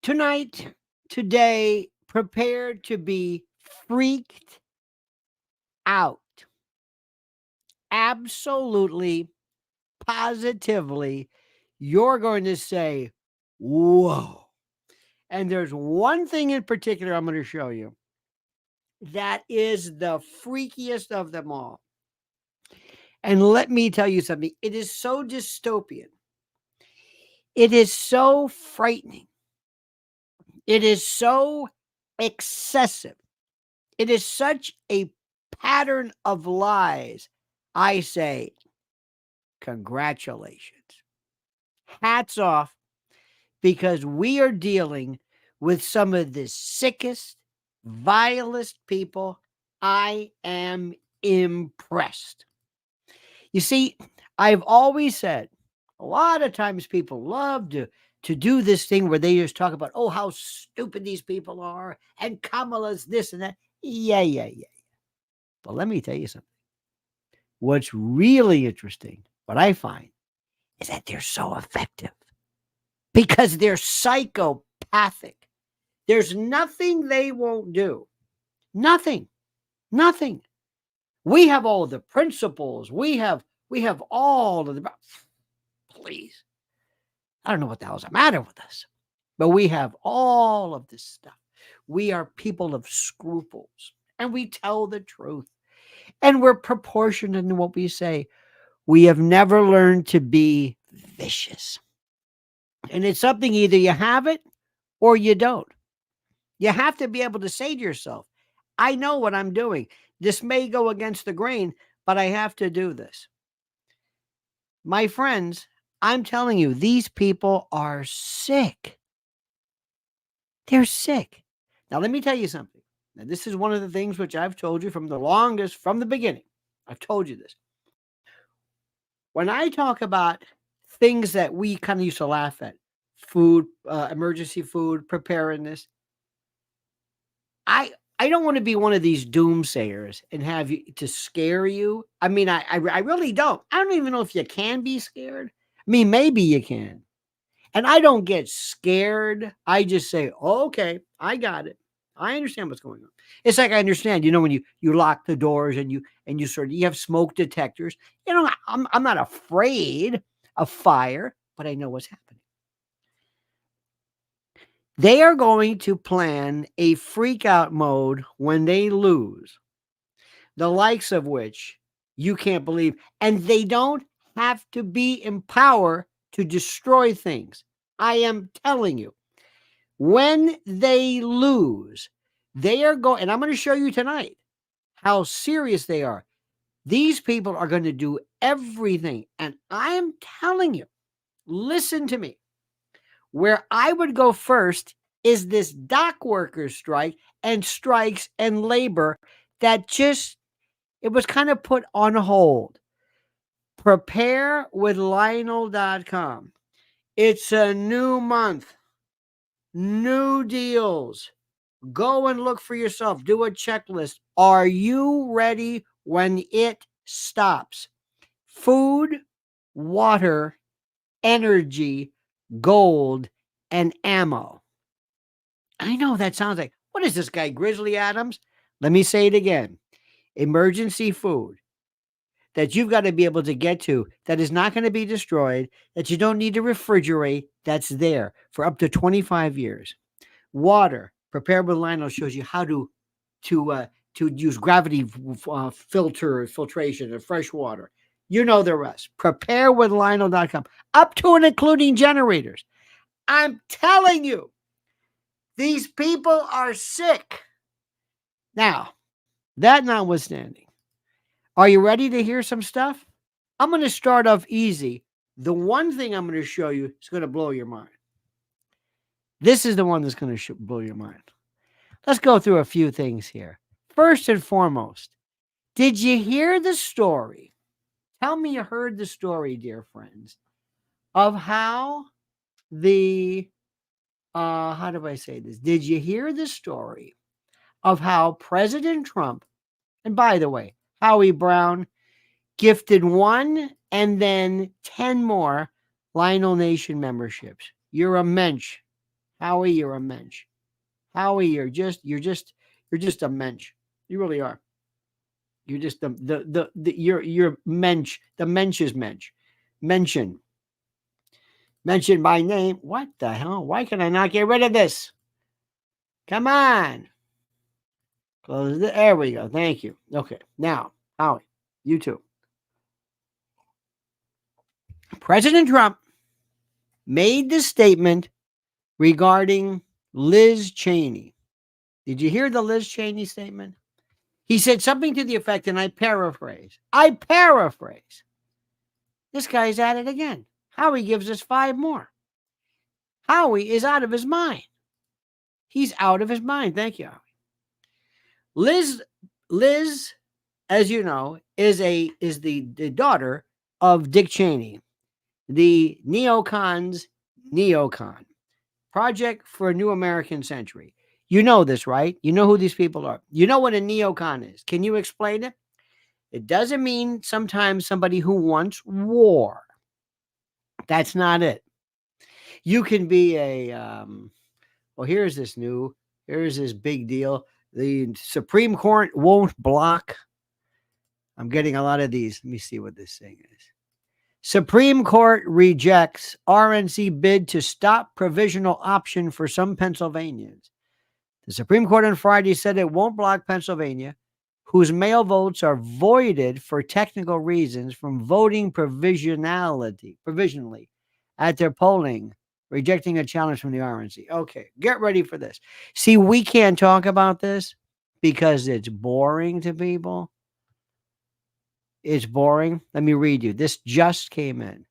Tonight, today, prepare to be freaked out. Absolutely, positively, you're going to say, whoa. And there's one thing in particular I'm going to show you that is the freakiest of them all. And let me tell you something, it is so dystopian. It is so frightening. It is so excessive. It is such a pattern of lies. I say, congratulations. Hats off, because we are dealing with some of the sickest, vilest people. I am impressed. You see, I've always said, a lot of times people love to do this thing where they just talk about, oh, how stupid these people are, and Kamala's this and that. Yeah. But let me tell you something. What's really interesting, what I find, is that they're so effective because they're psychopathic. There's nothing they won't do. Nothing. We have all the principles. We have all of the. Please. I don't know what the hell's the matter with us, but we have all of this stuff. We are people of scruples, and we tell the truth, and we're proportionate in what we say. We have never learned to be vicious. And it's something either you have it or you don't. You have to be able to say to yourself, I know what I'm doing. This may go against the grain, but I have to do this. My friends, I'm telling you, these people are sick. They're sick. Now, let me tell you something. Now, this is one of the things which I've told you from the beginning. I've told you this. When I talk about things that we kind of used to laugh at, food, emergency food, preparedness, I don't want to be one of these doomsayers and have you to scare you. I mean, I really don't. I don't even know if you can be scared. I mean, maybe you can. And I don't get scared. I just say, oh, okay, I got it. I understand what's going on. It's like I understand, when you lock the doors and you sort of you have smoke detectors. I'm not afraid of fire, but I know what's happening. They are going to plan a freak out mode when they lose, the likes of which you can't believe. And they don't have to be in power to destroy things. I am telling you, when they lose, they are going, and I'm going to show you tonight how serious they are. These people are going to do everything. And I am telling you, listen to me. Where I would go first is this dock workers strike and strikes and labor that it was kind of put on hold. Prepare with Lionel.com. It's a new month, new deals. Go and look for yourself. Do a checklist. Are you ready when it stops? Food, water, energy, gold, and ammo. I know that sounds like, what is this guy, Grizzly Adams? Let me say it again. Emergency food that you've got to be able to get to, that is not going to be destroyed, that you don't need to refrigerate, that's there for up to 25 years. Water, Prepare with Lionel shows you how to use gravity filtration of fresh water. You know the rest. Prepare with Lionel.com, up to and including generators. I'm telling you, these people are sick. Now, that notwithstanding, are you ready to hear some stuff? I'm going to start off easy. The one thing I'm going to show you is going to blow your mind. This is the one that's going to blow your mind. Let's go through a few things here. First and foremost, did you hear the story? Tell me you heard the story, dear friends, of how how do I say this? Did you hear the story of how President Trump, and by the way, Howie Brown, gifted one and then 10 more Lionel Nation memberships? You're a mensch, Howie, you're a mensch. Howie, you're just a mensch. You really are. You're just you're mensch. The mensch is mensch. Mention. Mention my name. What the hell? Why can I not get rid of this? Come on. Close it. There we go. Thank you. Okay. Now, Howie, you too. President Trump made this statement regarding Liz Cheney. Did you hear the Liz Cheney statement? He said something to the effect, and I paraphrase. This guy's at it again. Howie gives us 5 more. Howie is out of his mind. He's out of his mind. Thank you, Howie. Liz, as you know, is the daughter of Dick Cheney, the neocon, Project for a New American Century. You know this, right? You know who these people are. You know what a neocon is. Can you explain it? It doesn't mean sometimes somebody who wants war. That's not it. You can be here's this big deal. The Supreme Court won't block. I'm getting a lot of these. Let me see what this thing is. Supreme Court rejects RNC bid to stop provisional option for some Pennsylvanians. The Supreme Court on Friday said it won't block Pennsylvania, whose mail votes are voided for technical reasons, from voting provisionally at their polling, rejecting a challenge from the RNC. Okay, get ready for this. See, we can't talk about this because it's boring to people. It's boring. Let me read you. This just came in.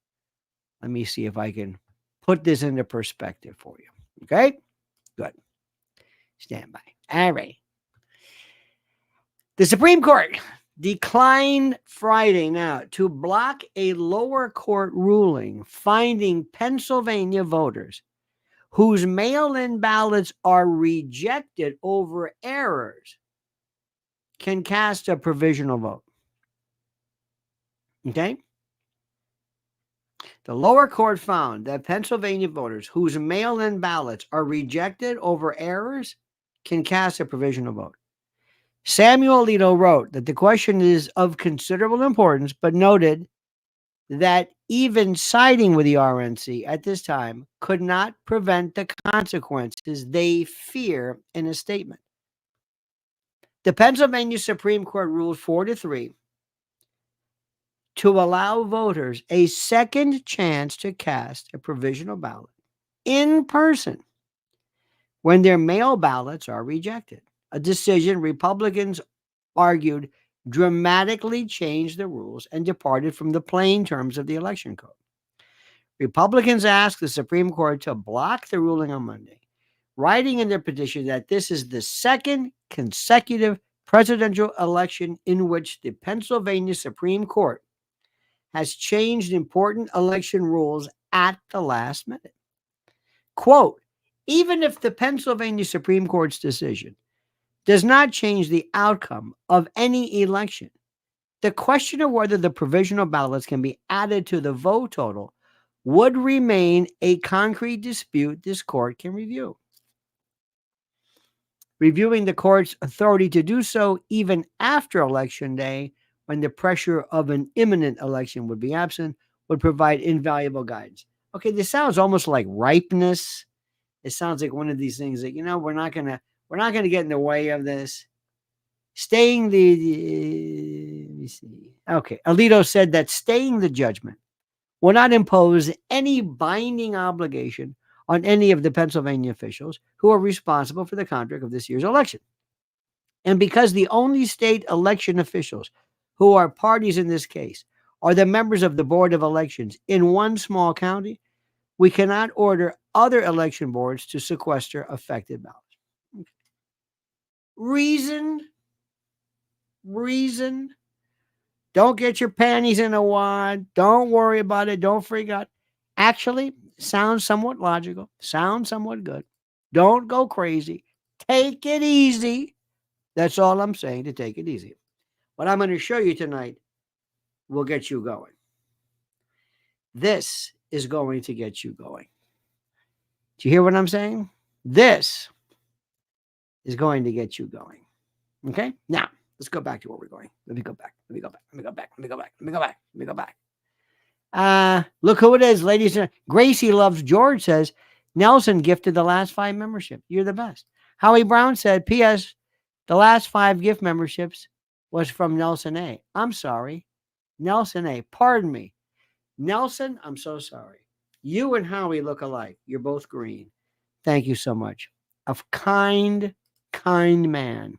Let me see if I can put this into perspective for you. Okay? Good. Stand by. All right. The Supreme Court declined Friday now to block a lower court ruling finding Pennsylvania voters whose mail-in ballots are rejected over errors can cast a provisional vote. Okay? The lower court found that Pennsylvania voters whose mail-in ballots are rejected over errors can cast a provisional vote. Samuel Alito wrote that the question is of considerable importance, but noted that even siding with the RNC at this time could not prevent the consequences they fear in a statement. The Pennsylvania Supreme Court ruled 4-3 to allow voters a second chance to cast a provisional ballot in person when their mail ballots are rejected. A decision Republicans argued dramatically changed the rules and departed from the plain terms of the election code. Republicans asked the Supreme Court to block the ruling on Monday, writing in their petition that this is the second consecutive presidential election in which the Pennsylvania Supreme Court has changed important election rules at the last minute. Quote, even if the Pennsylvania Supreme Court's decision does not change the outcome of any election, the question of whether the provisional ballots can be added to the vote total would remain a concrete dispute this court can review. Reviewing the court's authority to do so even after Election Day, when the pressure of an imminent election would be absent, would provide invaluable guidance. Okay, this sounds almost like ripeness. It sounds like one of these things that, we're not gonna get in the way of this. Let me see. Okay, Alito said that staying the judgment will not impose any binding obligation on any of the Pennsylvania officials who are responsible for the conduct of this year's election. And because the only state election officials who are parties in this case are the members of the Board of Elections in one small county, we cannot order other election boards to sequester affected ballots. Reason. Don't get your panties in a wad. Don't worry about it. Don't freak out. Actually, sounds somewhat logical. Sounds somewhat good. Don't go crazy. Take it easy. That's all I'm saying, to take it easy. What I'm going to show you tonight will get you going. This is going to get you going. Do you hear what I'm saying? This is going to get you going. Okay? Now, let's go back to where we're going. Let me go back. Let me go back. Let me go back. Let me go back. Let me go back. Let me go back. Look who it is, ladies and Gracie Loves George says, Nelson gifted the last 5 membership. You're the best. Howie Brown said, P.S. The last 5 gift memberships was from Nelson A. I'm sorry. Nelson A. Pardon me. Nelson, I'm so sorry. You and Howie look alike. You're both green. Thank you so much. A kind man.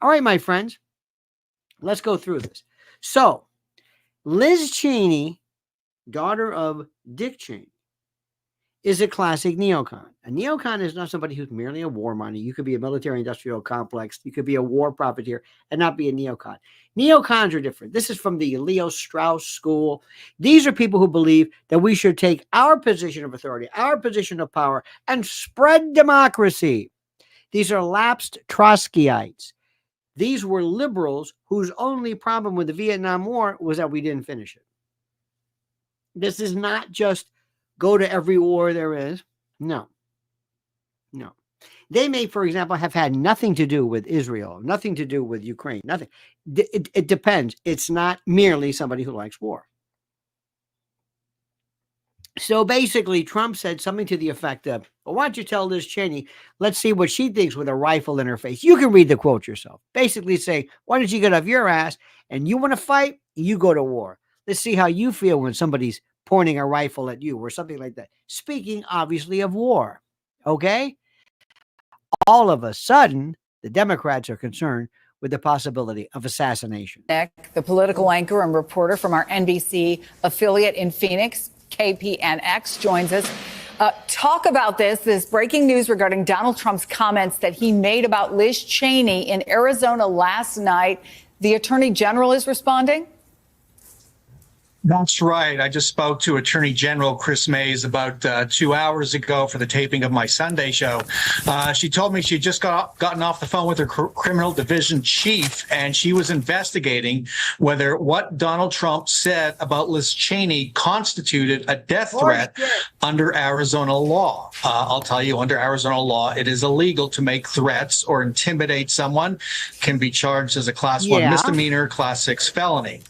All right, my friends. Let's go through this. So, Liz Cheney, daughter of Dick Cheney, is a classic neocon. A neocon is not somebody who's merely a warmonger. You could be a military-industrial complex. You could be a war profiteer and not be a neocon. Neocons are different. This is from the Leo Strauss school. These are people who believe that we should take our position of authority, our position of power, and spread democracy. These are lapsed Trotskyites. These were liberals whose only problem with the Vietnam War was that we didn't finish it. This is not just go to every war there is. No. They may, for example, have had nothing to do with Israel, nothing to do with Ukraine, nothing. It depends. It's not merely somebody who likes war. So basically, Trump said something to the effect of, well, why don't you tell Liz Cheney, let's see what she thinks with a rifle in her face. You can read the quote yourself. Basically say, why don't you get off your ass and you want to fight, you go to war. Let's see how you feel when somebody's pointing a rifle at you or something like that. Speaking, obviously, of war. Okay? All of a sudden, the Democrats are concerned with the possibility of assassination. Nick, the political anchor and reporter from our NBC affiliate in Phoenix, KPNX, joins us. Talk about this breaking news regarding Donald Trump's comments that he made about Liz Cheney in Arizona last night. The Attorney General is responding? That's right. I just spoke to Attorney General Chris Mays about 2 hours ago for the taping of my Sunday show. She told me she just gotten off the phone with her criminal division chief, and she was investigating whether what Donald Trump said about Liz Cheney constituted a death threat under Arizona law. I'll tell you, under Arizona law, it is illegal to make threats or intimidate someone. Can be charged as a Class 1 misdemeanor, Class 6 felony.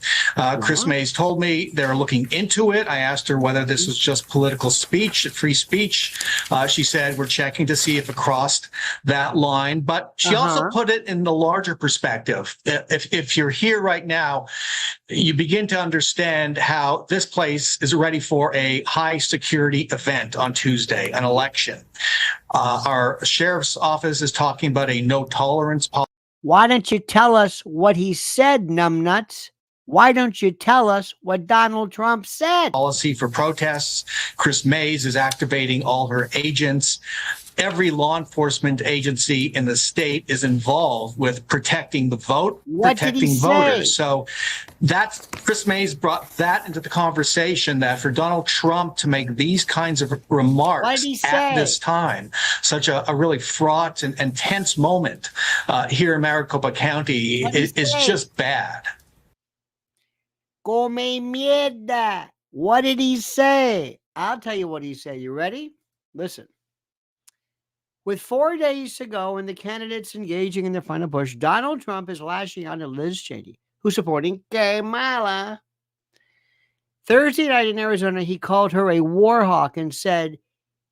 Chris Mays told me they're looking into it. I asked her whether this was just political speech, free speech. She said we're checking to see if it crossed that line. But she also put it in the larger perspective. If you're here right now, you begin to understand how this place is ready for a high security event on Tuesday, an election. Our sheriff's office is talking about a no tolerance policy. Why don't you tell us what he said, numbnuts? Why don't you tell us what Donald Trump said? Policy for protests. Chris Mays is activating all her agents. Every law enforcement agency in the state is involved with protecting the vote, protecting voters. So that's Chris Mays brought that into the conversation, that for Donald Trump to make these kinds of remarks at this time, such a really fraught and tense moment here in Maricopa County is just bad. Come mierda. What did he say? I'll tell you what he said. You ready? Listen. With 4 days to go and the candidates engaging in their final push, Donald Trump is lashing out at Liz Cheney, who's supporting Kamala. Thursday night in Arizona, he called her a war hawk and said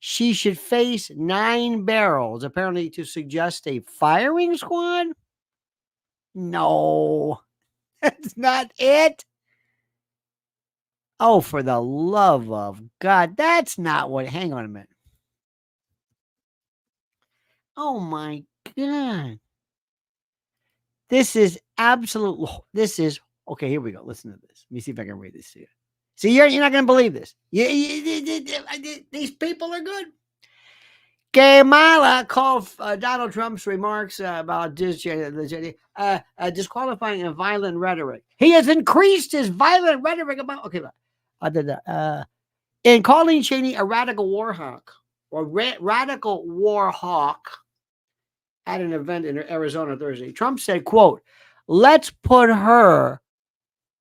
she should face 9 barrels, apparently to suggest a firing squad. No, that's not it. Oh, for the love of God, that's not what, hang on a minute. Oh my God. This is okay, here we go. Listen to this. Let me see if I can read this to you. See, you're not going to believe this. These people are good. Kamala called Donald Trump's remarks about disqualifying a violent rhetoric. He has increased his violent rhetoric about, in calling Cheney a radical war hawk or radical war hawk at an event in Arizona Thursday. Trump said, quote, let's put her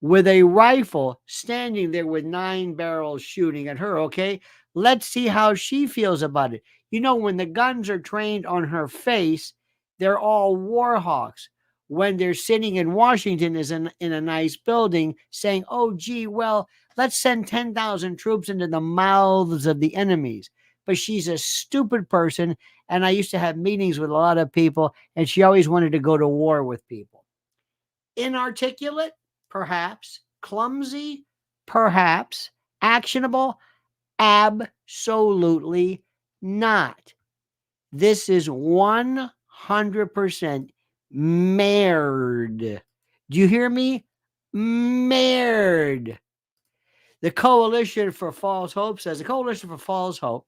with a rifle standing there with 9 barrels shooting at her, okay? Let's see how she feels about it. You know, when the guns are trained on her face, they're all war hawks. When they're sitting in Washington is in a nice building saying, oh, gee, well, let's send 10,000 troops into the mouths of the enemies. But she's a stupid person, and I used to have meetings with a lot of people, and she always wanted to go to war with people. Inarticulate? Perhaps. Clumsy? Perhaps. Actionable? Absolutely not. This is 100% marred. Do you hear me? Marred. The Coalition for False Hope says the Coalition for False Hope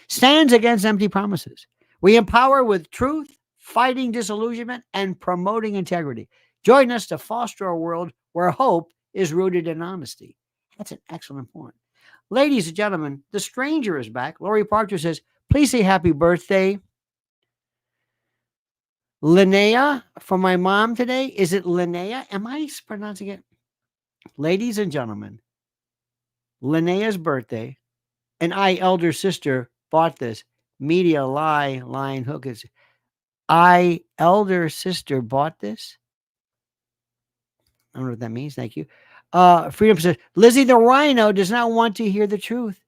stands against empty promises. We empower with truth, fighting disillusionment, and promoting integrity. Join us to foster a world where hope is rooted in honesty. That's an excellent point. Ladies and gentlemen, the stranger is back. Lori Parker says, please say happy birthday, Linnea, for my mom today. Is it Linnea? Am I pronouncing it? Ladies and gentlemen, Linnea's birthday, and I, elder sister, bought this. Media lie, line hook. I, elder sister, bought this. I don't know what that means. Thank you. Freedom says, Lizzie the Rhino does not want to hear the truth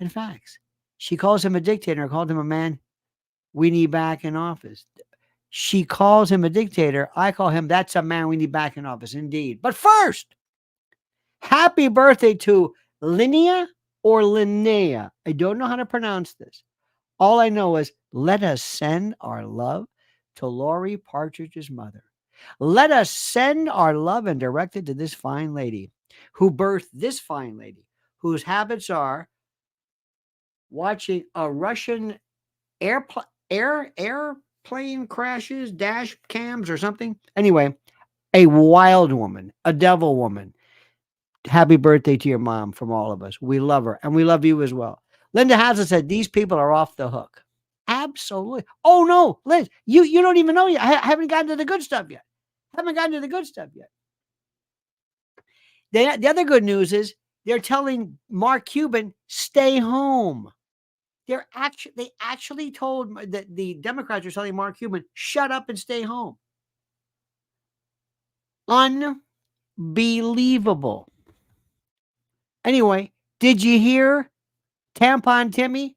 and facts. She calls him a dictator, called him a man we need back in office. She calls him a dictator. I call him, that's a man we need back in office. Indeed. But first, happy birthday to Linnea or Linnea. I don't know how to pronounce this. All I know is let us send our love to Lori Partridge's mother. Let us send our love and direct it to this fine lady who birthed this fine lady, whose habits are watching a Russian airplane crashes, dash cams or something. Anyway, a wild woman, a devil woman. Happy birthday to your mom from all of us. We love her, and we love you as well. Linda Haslett said, these people are off the hook. Absolutely. Oh, no, Liz, you don't even know yet. I haven't gotten to the good stuff yet. The other good news is they're telling Mark Cuban, stay home. They actually told that the Democrats are telling Mark Cuban, shut up and stay home. Unbelievable. Anyway, did you hear Tampon Timmy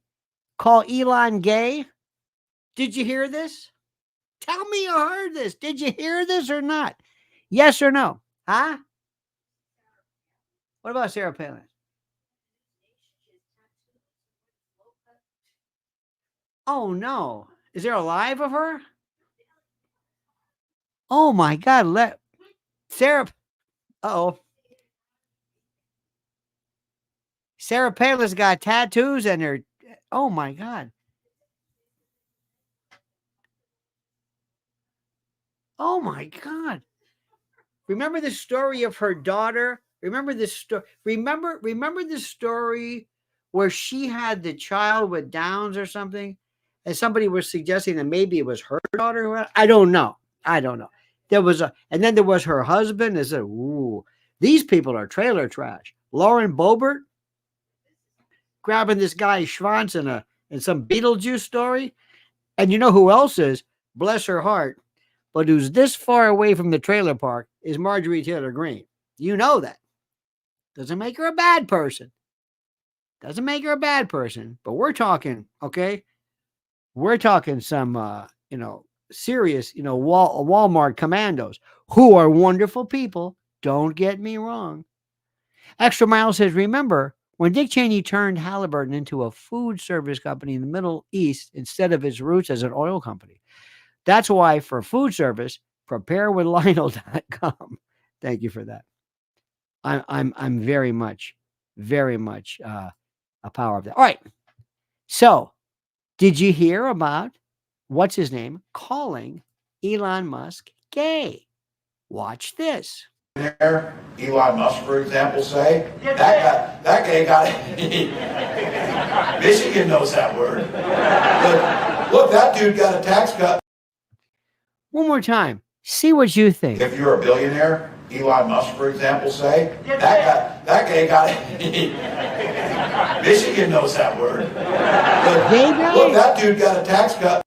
call Elon gay? Did you hear this? Tell me you heard this. Did you hear this or not? Yes or no? Huh? What about Sarah Palin? Oh, no. Is there a live of her? Oh, my God. Let Sarah. Uh-oh. Sarah Palin's got tattoos and her. Oh, my God. Oh, my God. Remember the story of her daughter? Remember this story? Remember this story where she had the child with Downs or something? And somebody was suggesting that maybe it was her daughter. I don't know. There was and then there was her husband. They said, ooh, these people are trailer trash. Lauren Boebert grabbing this guy Schwanz in some Beetlejuice story. And you know who else is? Bless her heart. But who's this far away from the trailer park is Marjorie Taylor Greene. You know that. Doesn't make her a bad person. But we're talking, okay? We're talking some, serious, Walmart commandos who are wonderful people. Don't get me wrong. Extra Mile says, remember, when Dick Cheney turned Halliburton into a food service company in the Middle East instead of its roots as an oil company. That's why for food service, preparewithlionel.com. Thank you for that. I'm very much a power of that. All right. So, did you hear about what's his name calling Elon Musk gay? Watch this. Elon Musk, for example, say that guy got it. Michigan knows that word. Look, that dude got a tax cut. One more time. See what you think. If you're a billionaire, Elon Musk, for example, say? That guy got it. Michigan knows that word. Look, that dude got a tax cut.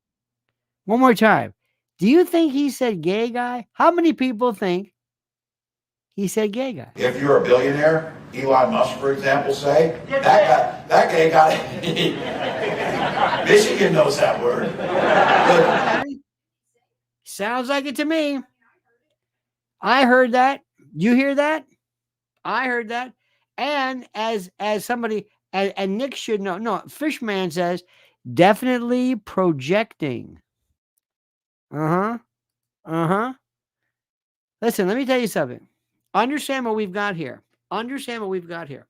One more time. Do you think he said gay guy? How many people think he said gay guy? If you're a billionaire, Elon Musk, for example, say? That guy got it. Michigan knows that word. Okay. Sounds like it to me. I heard that. You hear that? I heard that. And as somebody, and Nick should know, no, Fishman says, definitely projecting. Uh-huh. Uh-huh. Listen, let me tell you something. Understand what we've got here. Understand what we've got here.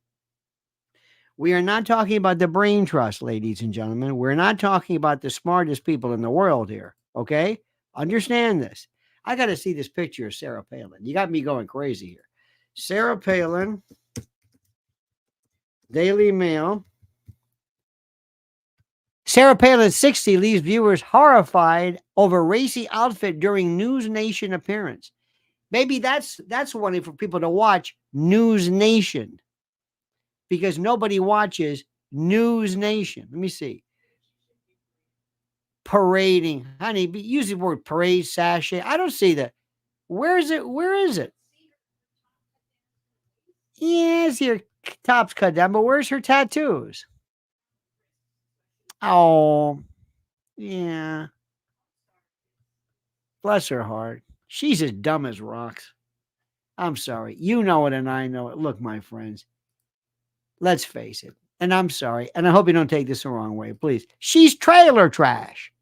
We are not talking about the brain trust, ladies and gentlemen. We're not talking about the smartest people in the world here. Okay? Understand this. I got to see this picture of Sarah Palin. You got me going crazy here. Sarah Palin, Daily Mail. Sarah Palin, 60, leaves viewers horrified over racy outfit during News Nation appearance. Maybe that's one for people to watch News Nation, because nobody watches News Nation. Let me see. Parading, honey. Use the word parade, sachet. I don't see that. Where is it? Where is it? Yes, your top's cut down, but where's her tattoos? Oh, yeah. Bless her heart. She's as dumb as rocks. I'm sorry. You know it and I know it. Look, my friends, let's face it. And I'm sorry. And I hope you don't take this the wrong way, please. She's trailer trash.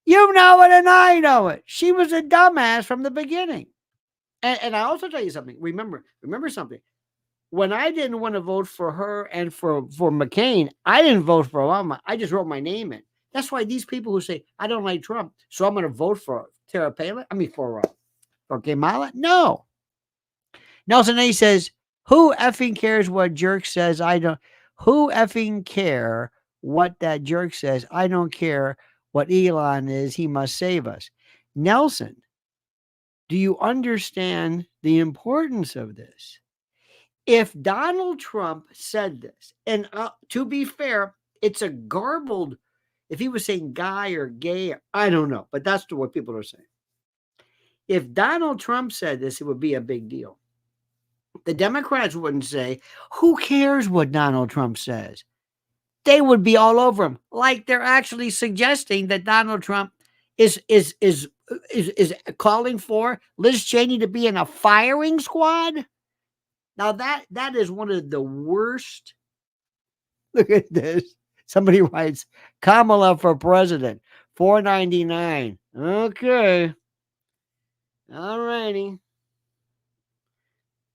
You know it and I know it. She was a dumbass from the beginning. And I also tell you something. Remember something. When I didn't want to vote for her and for McCain, I didn't vote for Obama. I just wrote my name in. That's why these people who say, I don't like Trump, so I'm going to vote for Sarah Palin. I mean, for Kamala? No. Nelson A says, who effing cares what jerk says? Who effing care what that jerk says? I don't care what Elon is. He must save us. Nelson, do you understand the importance of this? If Donald Trump said this, and to be fair, it's a garbled, if he was saying guy or gay, I don't know, but that's what people are saying. If Donald Trump said this, it would be a big deal. The Democrats wouldn't say, who cares what Donald Trump says? They would be all over him, like they're actually suggesting that Donald Trump is calling for Liz Cheney to be in a firing squad. Now that is one of the worst. Look at this. Somebody writes, Kamala for president, $4.99. Okay. All righty.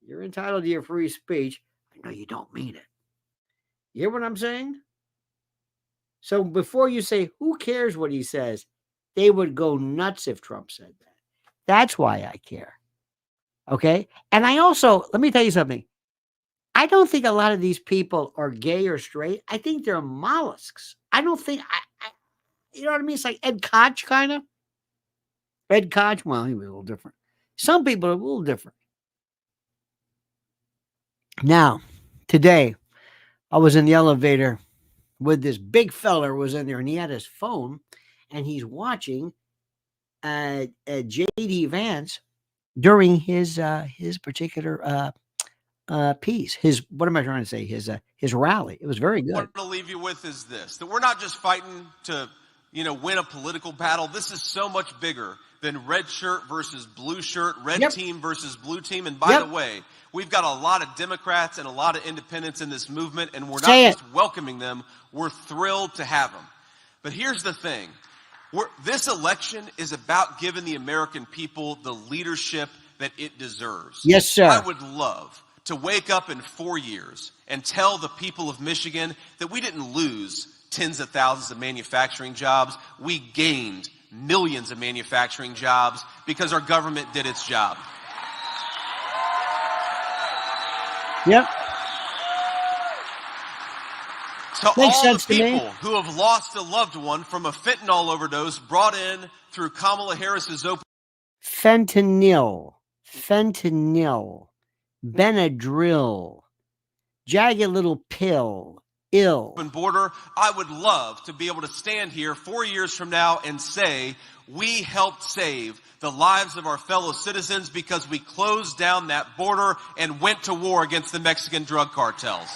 You're entitled to your free speech. I know you don't mean it. You hear what I'm saying? So before you say, who cares what he says, they would go nuts if Trump said that. That's why I care. Okay? And I also, let me tell you something. I don't think a lot of these people are gay or straight. I think they're mollusks. I don't think, you know what I mean? It's like Ed Koch, kind of. Ed Koch, well, he was a little different. Some people are a little different. Now, today, I was in the elevator with this big fella was in there, and he had his phone, and he's watching J.D. Vance during his particular piece. What am I trying to say? His rally. It was very good. What I want to leave you with is this: that we're not just fighting to, win a political battle. This is so much bigger than red shirt versus blue shirt, red team versus blue team. And by the way, we've got a lot of Democrats and a lot of independents in this movement, and we're not just welcoming them. We're thrilled to have them. But here's the thing. This election is about giving the American people the leadership that it deserves. Yes, sir. I would love to wake up in 4 years and tell the people of Michigan that we didn't lose tens of thousands of manufacturing jobs. We gained millions of manufacturing jobs because our government did its job. Yep. To all the people who have lost a loved one from a fentanyl overdose brought in through Kamala Harris's open. Fentanyl. fentanyl, Benadryl, jagged little pill, ill. Border, I would love to be able to stand here 4 years from now and say we helped save the lives of our fellow citizens because we closed down that border and went to war against the Mexican drug cartels.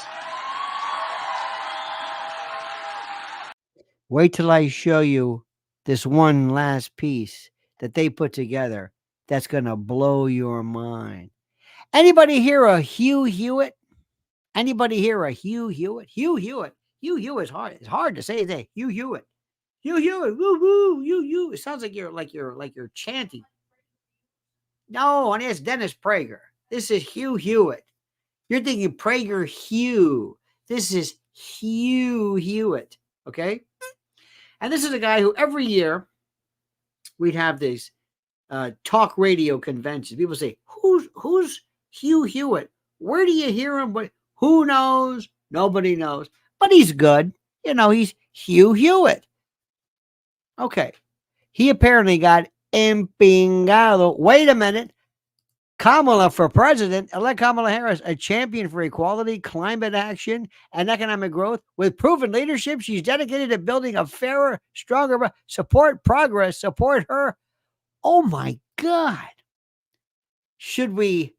Wait till I show you this one last piece that they put together that's going to blow your mind. Anybody hear a Hugh Hewitt? Anybody hear a Hugh Hewitt? Hugh Hewitt. Hugh Hewitt's hard. It's hard to say that. Hugh Hewitt. Hugh Hewitt. Woo woo. Hugh. It sounds like you're chanting. No, and it's Dennis Prager. This is Hugh Hewitt. You're thinking Prager Hugh. This is Hugh Hewitt. Okay. And this is a guy who every year we'd have these talk radio conventions. People say, who's Hugh Hewitt? Where do you hear him? But who knows? Nobody knows. But he's good. You know, he's Hugh Hewitt. Okay. He apparently got empingado. Wait a minute. Kamala for president, elect Kamala Harris, a champion for equality, climate action, and economic growth. With proven leadership, she's dedicated to building a fairer, stronger, support progress, support her. Oh my God. Should we?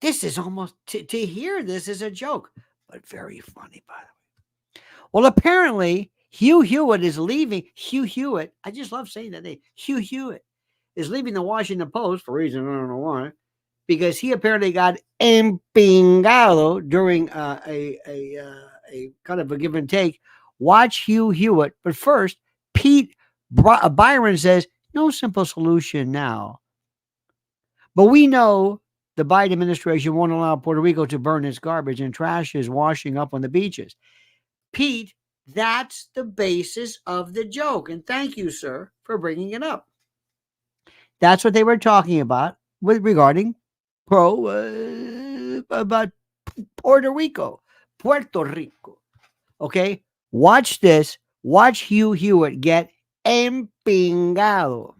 This is almost, to hear this is a joke, but very funny, by the way. Well, apparently, Hugh Hewitt is leaving. Hugh Hewitt, I just love saying that name. Hugh Hewitt is leaving the Washington Post for a reason I don't know why, because he apparently got empingado during a kind of a give and take. Watch Hugh Hewitt. But first, Pete Byron says, no simple solution now. But we know the Biden administration won't allow Puerto Rico to burn its garbage and trash is washing up on the beaches. Pete, that's the basis of the joke. And thank you, sir, for bringing it up. That's what they were talking about regarding about Puerto Rico. Okay, watch this. Watch Hugh Hewitt get empingado.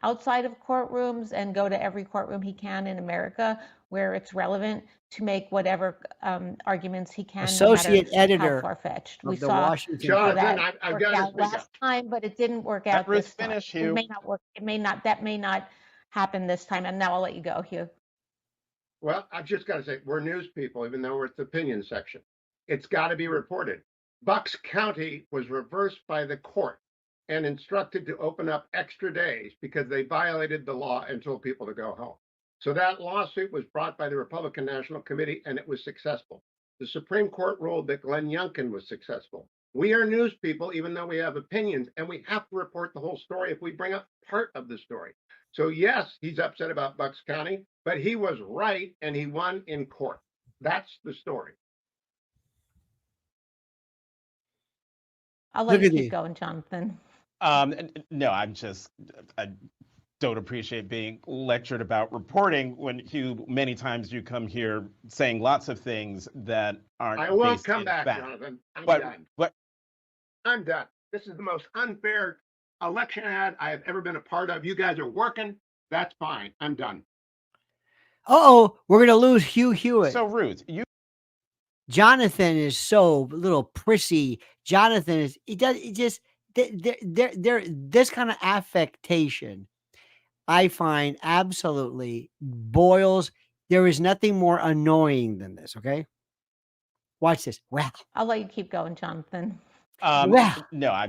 Outside of courtrooms and go to every courtroom he can in America where it's relevant to make whatever arguments he can. Associate no editor how far-fetched. We the saw Washington Jonathan, that I've got to speak last up. time, but it didn't work out Ruth, this time. finish, It Hugh. may not work. That may not happen this time. And now I'll let you go, Hugh. Well, I've just got to say, we're news people, even though we're at the opinion section. It's got to be reported. Bucks County was reversed by the court and instructed to open up extra days because they violated the law and told people to go home. So that lawsuit was brought by the Republican National Committee, and it was successful. The Supreme Court ruled that Glenn Youngkin was successful. We are news people, even though we have opinions, and we have to report the whole story if we bring up part of the story. So yes, he's upset about Bucks County, but he was right, and he won in court. That's the story. I'll let you keep going, Jonathan. No, I don't appreciate being lectured about reporting when many times you come here saying lots of things that aren't. I won't come back, fact. Jonathan. I'm done. What? I'm done. This is the most unfair election ad I have ever been a part of. You guys are working. That's fine. I'm done. We're going to lose Hugh Hewitt. So, Ruth, Jonathan is so little prissy. Jonathan is, this kind of affectation, I find absolutely boils. There is nothing more annoying than this. Okay. Watch this. Well, I'll let you keep going, Jonathan. No, I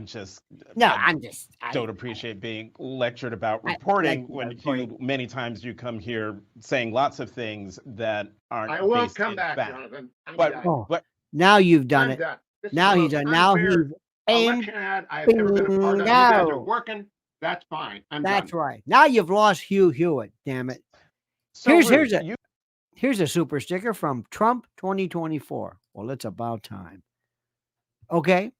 don't I appreciate being lectured about reporting when many times you come here saying lots of things that aren't. I won't come back, fact. Jonathan. I'm done. Now you've done I'm it. Done. Now he's done. Now he's election ad I have ever been a part of. You guys are working. That's fine. That's done. right. Now you've lost Hugh Hewitt. Damn it. So Here's a super sticker from Trump 2024. Well, it's about time. Okay.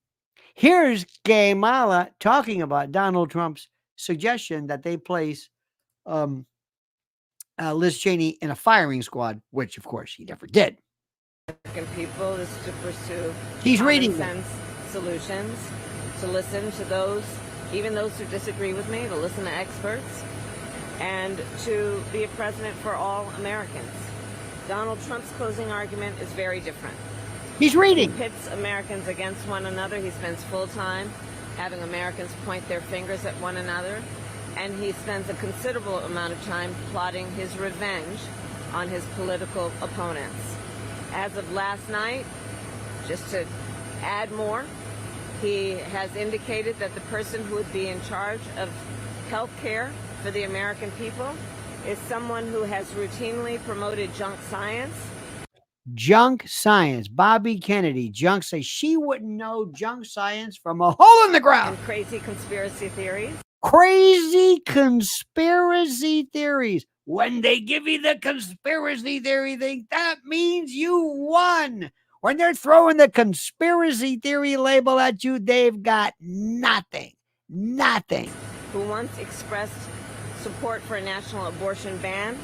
Here's Kamala talking about Donald Trump's suggestion that they place Liz Cheney in a firing squad, which of course he never did. People is to pursue He's reading sense solutions, to listen to those, even those who disagree with me, to listen to experts, and to be a president for all Americans. Donald Trump's closing argument is very different. He's reading. He pits Americans against one another. He spends full time having Americans point their fingers at one another, and he spends a considerable amount of time plotting his revenge on his political opponents. As of last night, just to add more, he has indicated that the person who would be in charge of health care for the American people is someone who has routinely promoted junk science. Junk science. Bobby Kennedy, junk science. She wouldn't know junk science from a hole in the ground. And crazy conspiracy theories. Crazy conspiracy theories. When they give you the conspiracy theory thing, that means you won. When they're throwing the conspiracy theory label at you, they've got nothing. Nothing. Who once expressed support for a national abortion ban,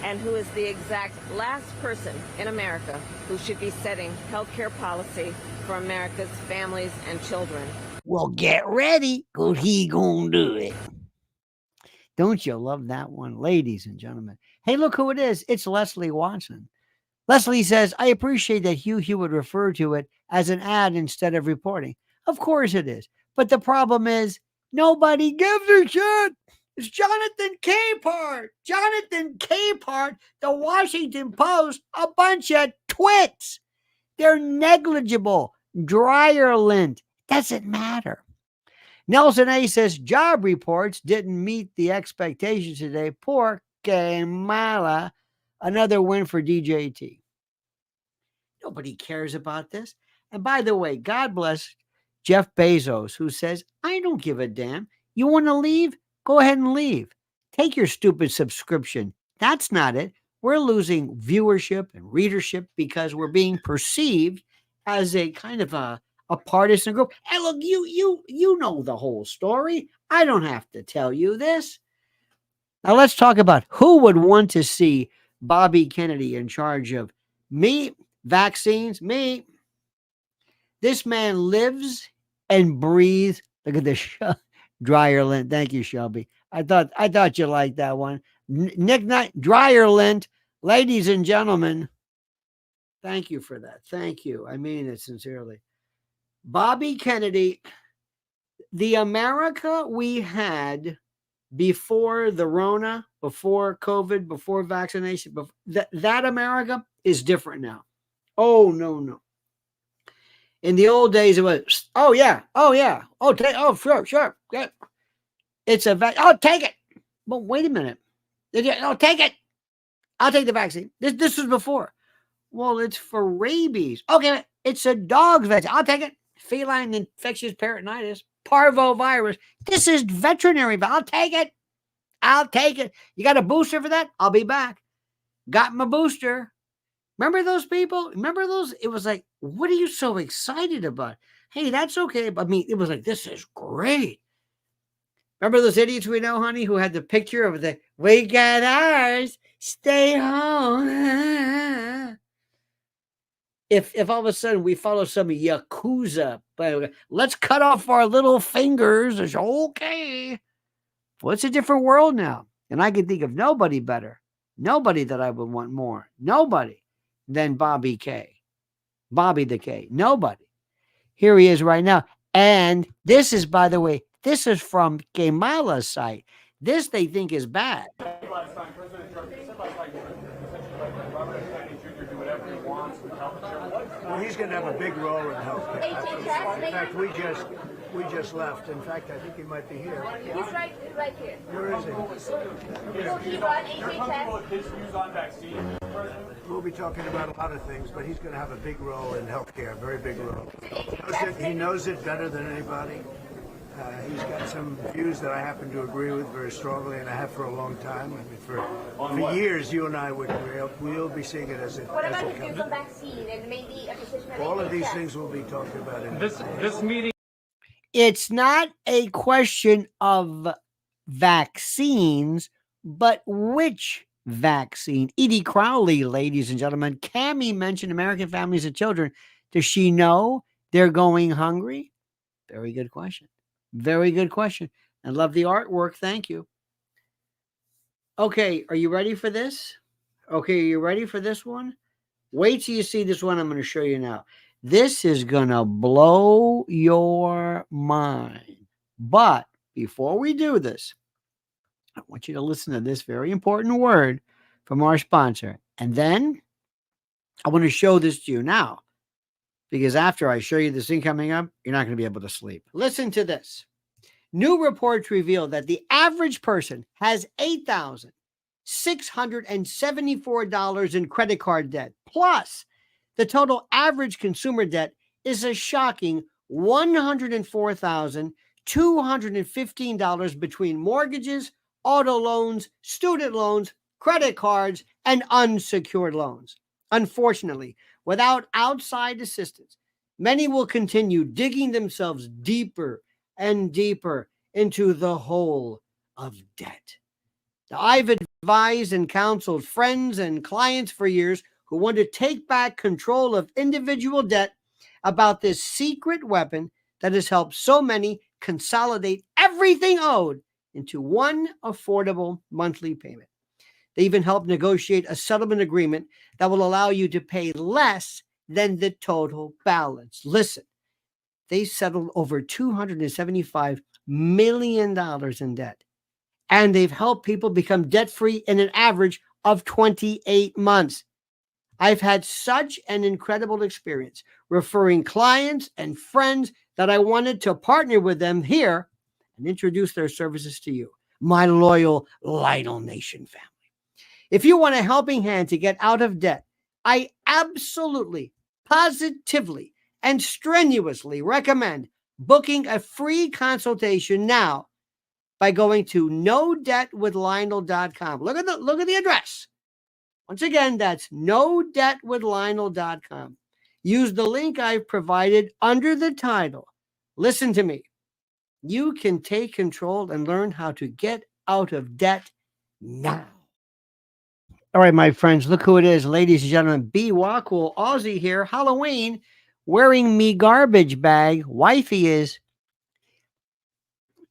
and who is the exact last person in America who should be setting healthcare policy for America's families and children. Well, get ready, because he gonna do it. Don't you love that one, ladies and gentlemen? Hey, look who it is. It's Leslie Watson. Leslie says, I appreciate that Hugh Hewitt referred to it as an ad instead of reporting. Of course it is. But the problem is, nobody gives a shit. It's Jonathan Capehart. Jonathan Capehart, the Washington Post, a bunch of twits. They're negligible. Dryer lint. Doesn't matter. Nelson A says, job reports didn't meet the expectations today. Poor Kamala. Another win for DJT. Nobody cares about this. And by the way, God bless Jeff Bezos, who says, I don't give a damn. You want to leave? Go ahead and leave. Take your stupid subscription. That's not it. We're losing viewership and readership because we're being perceived as a kind of a partisan group. And look, you know the whole story. I don't have to tell you this. Now let's talk about who would want to see Bobby Kennedy in charge of me, vaccines, me. This man lives and breathes. Look at this dryer lint. Thank you, Shelby. I thought you liked that one. Nick Knight, dryer lint. Ladies and gentlemen, thank you for that. Thank you. I mean it sincerely. Bobby Kennedy, the America we had before the Rona, before COVID, before vaccination, that America is different now. Oh, no. In the old days, it was, oh, yeah. Oh, sure. Yeah. It's oh, take it. But wait a minute. Oh, take it. I'll take the vaccine. This was before. Well, it's for rabies. Okay, it's a dog's vaccine. I'll take it. Feline infectious peritonitis, parvovirus. This is veterinary. I'll take it. You got a booster for that? I'll be back. Got my booster. Remember those people? Remember those? It was like, what are you so excited about? Hey, that's okay. I mean, it was like, this is great. Remember those idiots we know, honey, who had the picture of we got ours, stay home. If all of a sudden we follow some Yakuza, let's cut off our little fingers. It's okay. Well, it's a different world now. And I can think of nobody better. Nobody that I would want more. Nobody than Bobby K. Bobby the K. Nobody. Here he is right now. And this is, by the way, this is from Kamala's site. This they think is bad. Well, he's going to have a big role in healthcare. In fact, we just left. In fact, I think he might be here. He's right here. Where is he? Will he run HHS? We'll be talking about a lot of things, but he's going to have a big role in healthcare, a very big role. He knows it better than anybody. He's got some views that I happen to agree with very strongly, and I have for a long time. I mean, for years, you and I we'll be seeing it as it What about comes. the views on vaccine and maybe a position on All of these HHS? things will be talked about in this meeting. It's not a question of vaccines, but which vaccine? Edie Crowley, ladies and gentlemen. Cammie mentioned American families and children. Does she know they're going hungry? Very good question. Very good question. I love the artwork. Thank you. Okay, are you ready for this? Okay, are you ready for this one? Wait till you see this one I'm going to show you now. This is going to blow your mind. But before we do this, I want you to listen to this very important word from our sponsor. And then I want to show this to you now, because after I show you this thing coming up, you're not going to be able to sleep. Listen to this. New reports reveal that the average person has $8,674 in credit card debt. Plus, the total average consumer debt is a shocking $104,215 between mortgages, auto loans, student loans, credit cards, and unsecured loans. Unfortunately, without outside assistance, many will continue digging themselves deeper and deeper into the hole of debt. Now, I've advised and counseled friends and clients for years who want to take back control of individual debt about this secret weapon that has helped so many consolidate everything owed into one affordable monthly payment. They even helped negotiate a settlement agreement that will allow you to pay less than the total balance. Listen, they settled over $275 million in debt, and they've helped people become debt-free in an average of 28 months. I've had such an incredible experience referring clients and friends that I wanted to partner with them here and introduce their services to you, my loyal Lionel Nation family. If you want a helping hand to get out of debt, I absolutely, positively, and strenuously recommend booking a free consultation now by going to nodebtwithlionel.com. Look at the address. Once again, that's nodebtwithlionel.com. Use the link I've provided under the title. Listen to me. You can take control and learn how to get out of debt now. All right, my friends, look who it is. Ladies and gentlemen, B. Wackle, Aussie here, Halloween, wearing me garbage bag. Wifey is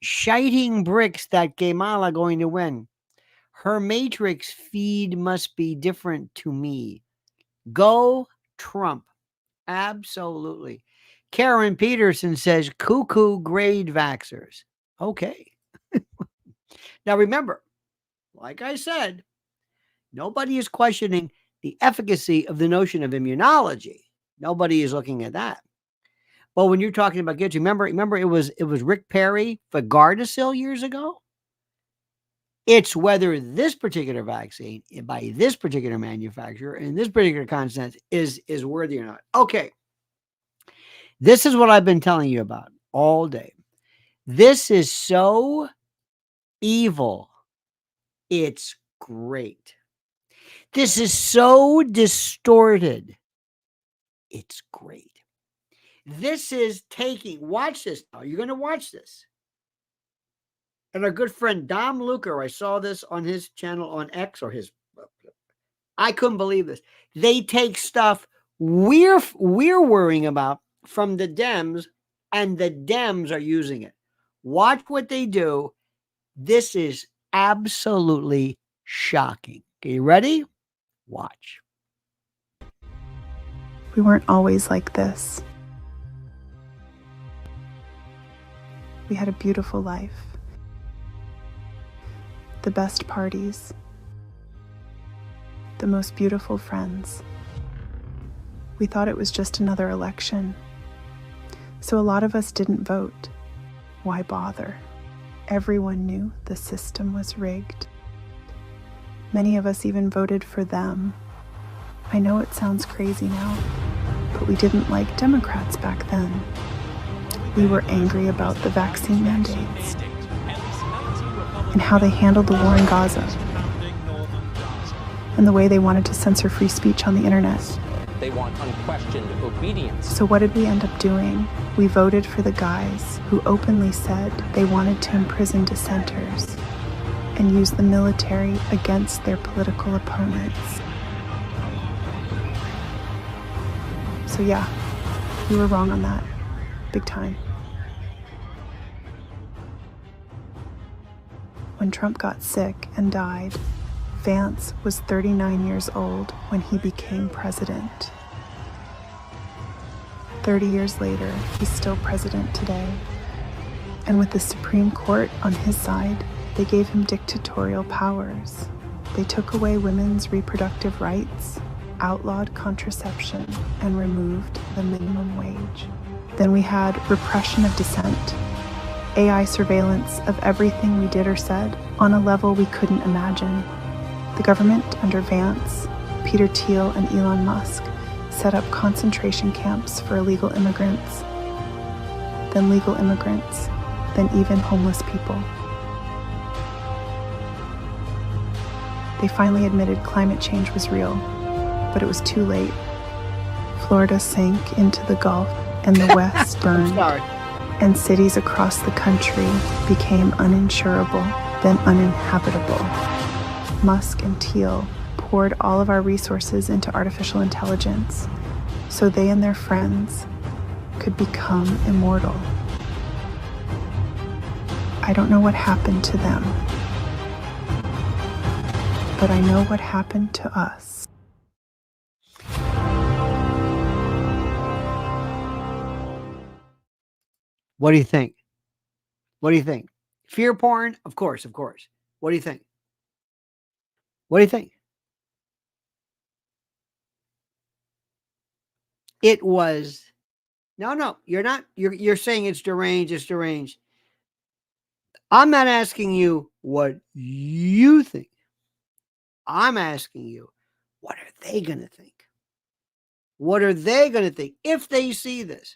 shiting bricks that Kamala going to win. Her matrix feed must be different to me. Go Trump. Absolutely. Karen Peterson says cuckoo grade vaxxers. Okay. Now remember, like I said, nobody is questioning the efficacy of the notion of immunology. Nobody is looking at that. But when you're talking about kids, remember it was Rick Perry for Gardasil years ago. It's whether this particular vaccine by this particular manufacturer in this particular content is worthy or not. Okay. This is what I've been telling you about all day. This is so evil. It's great. This is so distorted. It's great. This is watch this now. You're going to watch this. And our good friend Dom Luker, I saw this on his channel on X I couldn't believe this. They take stuff we're worrying about from the Dems, and the Dems are using it. Watch what they do. This is absolutely shocking. Okay, you ready? Watch. We weren't always like this. We had a beautiful life. The best parties. The most beautiful friends. We thought it was just another election. So a lot of us didn't vote. Why bother? Everyone knew the system was rigged. Many of us even voted for them. I know it sounds crazy now, but we didn't like Democrats back then. We were angry about the vaccine mandates and how they handled the war in Gaza and the way they wanted to censor free speech on the internet. They want unquestioned obedience. So what did we end up doing? We voted for the guys who openly said they wanted to imprison dissenters and use the military against their political opponents. So yeah, we were wrong on that, big time. When Trump got sick and died, Vance was 39 years old when he became president. 30 years later, he's still president today. And with the Supreme Court on his side, they gave him dictatorial powers. They took away women's reproductive rights, outlawed contraception, and removed the minimum wage. Then we had repression of dissent, AI surveillance of everything we did or said on a level we couldn't imagine. The government under Vance, Peter Thiel, and Elon Musk set up concentration camps for illegal immigrants, then legal immigrants, then even homeless people. They finally admitted climate change was real, but it was too late. Florida sank into the Gulf and the West burned, and cities across the country became uninsurable, then uninhabitable. Musk and Thiel poured all of our resources into artificial intelligence so they and their friends could become immortal. I don't know what happened to them, but I know what happened to us. What do you think? What do you think? Fear porn? Of course, of course. What do you think? What do you think? It was, no, you're not, you're saying it's deranged. I'm not asking you what you think. I'm asking you, what are they going to think? What are they going to think if they see this?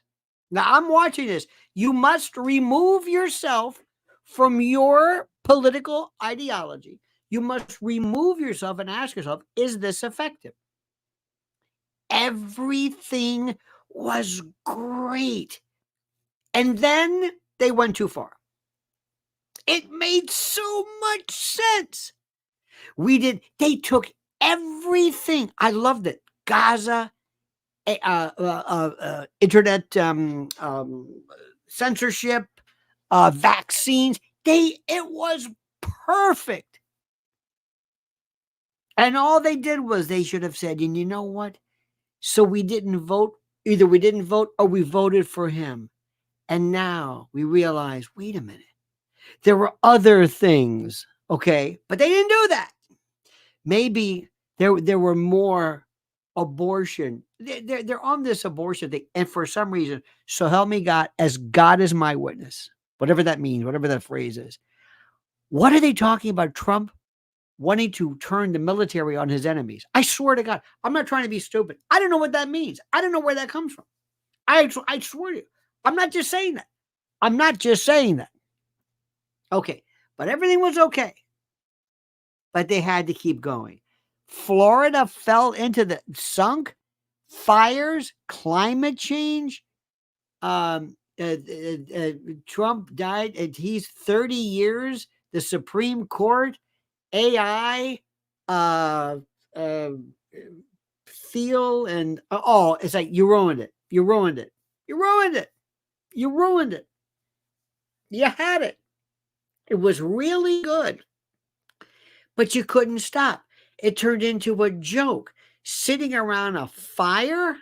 Now, I'm watching this. You must remove yourself from your political ideology. You must remove yourself and ask yourself, is this effective? Everything was great. And then they went too far. It made so much sense. They took everything. I loved it. Gaza, internet censorship, vaccines. It was perfect. And all they did was they should have said, and you know what? So we didn't vote. Either we didn't vote or we voted for him. And now we realize, wait a minute. There were other things, okay? But they didn't do that. Maybe there were more abortion. They're on this abortion thing. And for some reason, so help me God, as God is my witness, whatever that means, whatever that phrase is. What are they talking about? Trump wanting to turn the military on his enemies. I swear to God, I'm not trying to be stupid. I don't know what that means. I don't know where that comes from. I swear to you. I'm not just saying that. I'm not just saying that. Okay. But everything was okay. But they had to keep going. Florida fell into the sunk, fires, climate change. Trump died, and he's 30 years. The Supreme Court, AI, feel, and it's like you ruined it. You ruined it. You ruined it. You ruined it. You had it. It was really good. But you couldn't stop. It turned into a joke. Sitting around a fire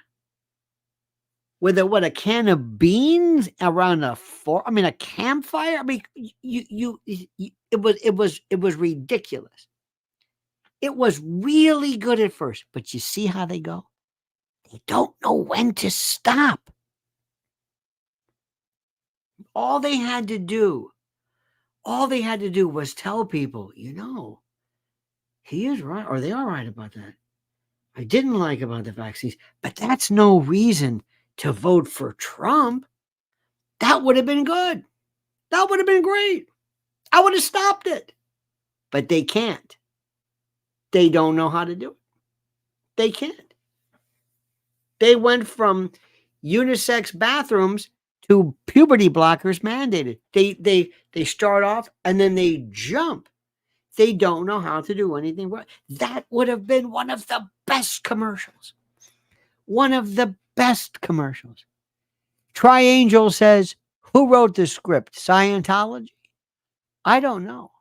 with a can of beans around a campfire. I mean, it was ridiculous. It was really good at first, but you see how they go? They don't know when to stop. All they had to do was tell people, he is right, or they are right about that. I didn't like about the vaccines, but that's no reason to vote for Trump. That would have been good. That would have been great. I would have stopped it. But they can't. They don't know how to do it. They can't. They went from unisex bathrooms to puberty blockers mandated. They start off and then they jump. They don't know how to do anything right. That would have been one of the best commercials. One of the best commercials. Triangel says, who wrote the script? Scientology? I don't know.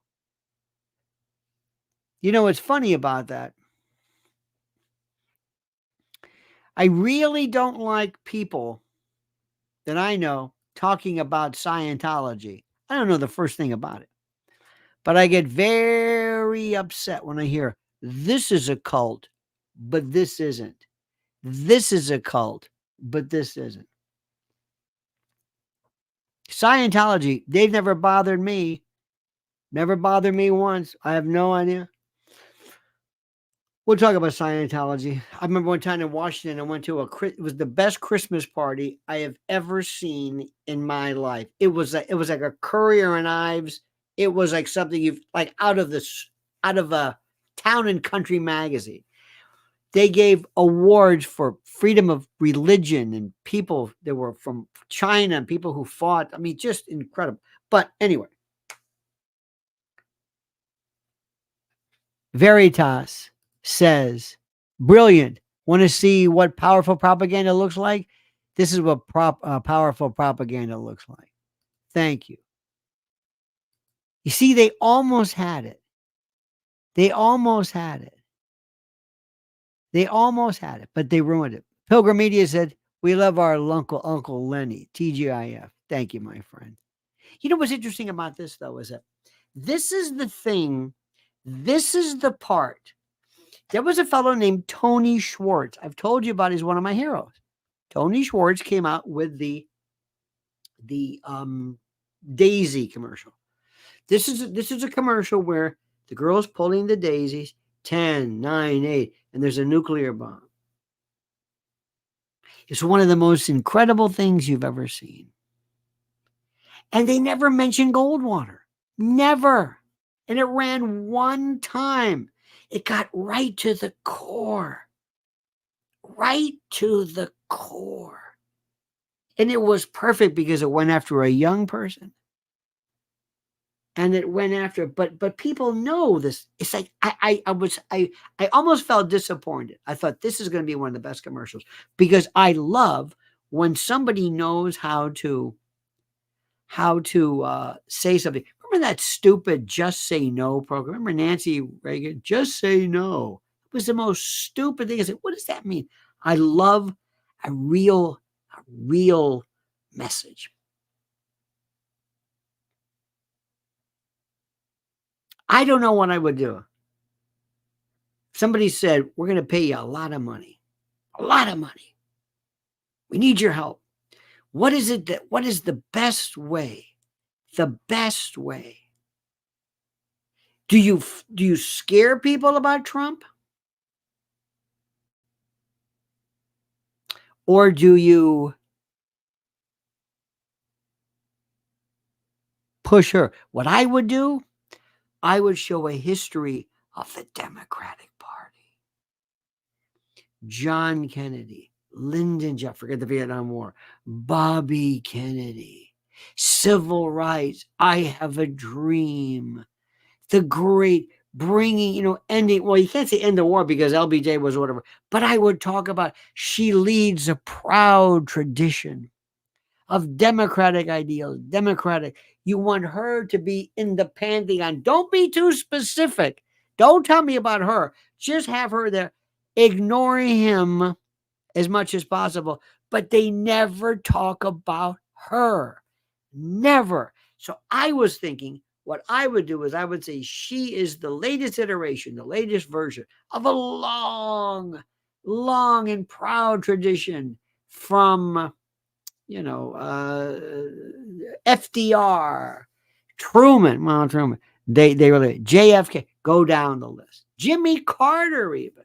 You know what's funny about that? I really don't like people that I know talking about Scientology. I don't know the first thing about it, but I get very upset when I hear this is a cult, but this isn't. This is a cult, but this isn't. Scientology, they've never bothered me. Never bothered me once. I have no idea. We'll talk about Scientology. I remember one time in Washington, I went to it was the best Christmas party I have ever seen in my life. It was like a Courier and Ives. It was like something you've like out of a Town and Country magazine. They gave awards for freedom of religion and people that were from China and people who fought. I mean, just incredible. But anyway, Veritas says, brilliant. Want to see what powerful propaganda looks like? This is what powerful propaganda looks like. Thank you. You see, they almost had it. They almost had it. They almost had it, but they ruined it. Pilgrim Media said, we love our Uncle Lenny, TGIF. Thank you, my friend. You know what's interesting about this, though, is that this is the thing. This is the part. There was a fellow named Tony Schwartz. I've told you about. He's one of my heroes. Tony Schwartz came out with the Daisy commercial. This is a commercial where the girl's pulling the daisies, 10, 9, 8, and there's a nuclear bomb. It's one of the most incredible things you've ever seen. And they never mentioned Goldwater. Never. And it ran one time. It got right to the core. Right to the core. And it was perfect because it went after a young person. And it went after, but people know this. It's like I almost felt disappointed. I thought this is going to be one of the best commercials because I love when somebody knows how to say something. Remember that stupid "Just Say No" program? Remember Nancy Reagan? Just say no. It was the most stupid thing. I said, what does that mean? I love a real message. I don't know what I would do. Somebody said, we're going to pay you a lot of money. A lot of money. We need your help. What is the best way? The best way. Do you scare people about Trump? Or do you push her? What I would do, I would show a history of the Democratic Party. John Kennedy, Lyndon Johnson, forget the Vietnam War, Bobby Kennedy, civil rights, I have a dream, the great bringing, ending, well, you can't say end the war because LBJ was whatever, but I would talk about she leads a proud tradition of democratic ideals, democratic. You want her to be in the pantheon. Don't be too specific. Don't tell me about her. Just have her there. Ignore him as much as possible. But they never talk about her. Never. So I was thinking what I would do is I would say she is the latest iteration, the latest version of a long, long and proud tradition from FDR, Truman, they really, JFK, go down the list. Jimmy Carter, even.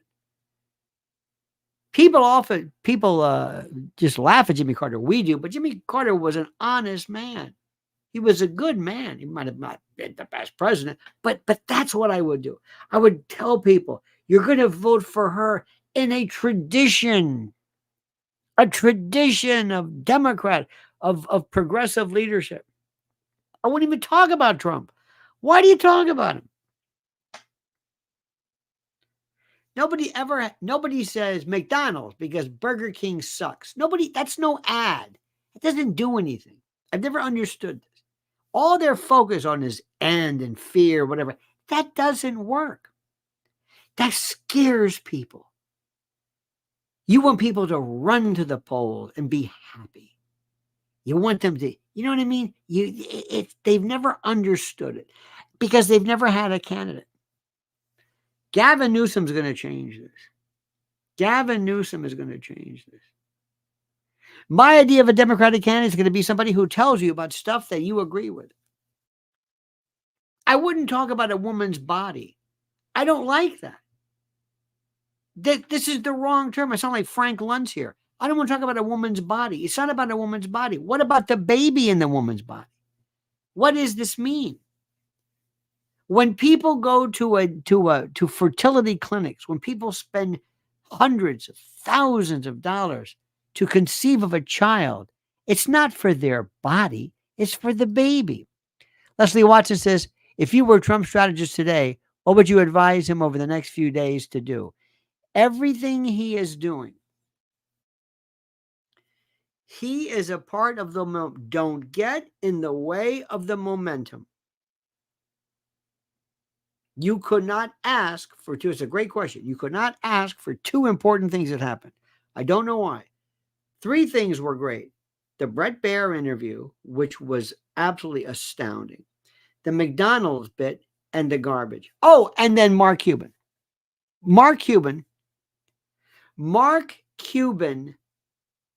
People just laugh at Jimmy Carter. We do, but Jimmy Carter was an honest man. He was a good man. He might have not been the best president, but that's what I would do. I would tell people, you're going to vote for her in a tradition of Democrat, of progressive leadership. I wouldn't even talk about Trump. Why do you talk about him? Nobody says McDonald's because Burger King sucks. That's no ad. It doesn't do anything. I've never understood this. All they're focused on is end and fear, whatever. That doesn't work. That scares people. You want people to run to the polls and be happy. You want them to, you know what I mean? They've never understood it because they've never had a candidate. Gavin Newsom's going to change this. Gavin Newsom is going to change this. My idea of a Democratic candidate is going to be somebody who tells you about stuff that you agree with. I wouldn't talk about a woman's body. I don't like that. This is the wrong term. I sound like Frank Luntz here. I don't want to talk about a woman's body. It's not about a woman's body. What about the baby in the woman's body? What does this mean? When people go to fertility clinics, when people spend hundreds of thousands of dollars to conceive of a child, it's not for their body, it's for the baby. Leslie Watson says, if you were Trump's strategist today, what would you advise him over the next few days to do? Everything he is doing, he is a part of the momentum. Don't get in the way of the momentum. You could not ask for two. It's a great question. You could not ask for two important things that happened. I don't know why. Three things were great. The Brett Baer interview, which was absolutely astounding. The McDonald's bit and the garbage. Oh, and then Mark Cuban. Mark Cuban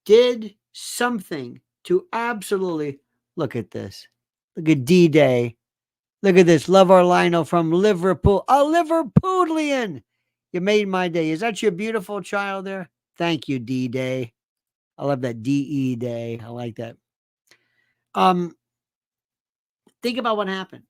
did something to absolutely, look at this. Look at D-Day. Look at this. Love our Lionel from Liverpool. A Liverpoolian. You made my day. Is that your beautiful child there? Thank you, D-Day. I love that D-E Day. I like that. Think about what happened.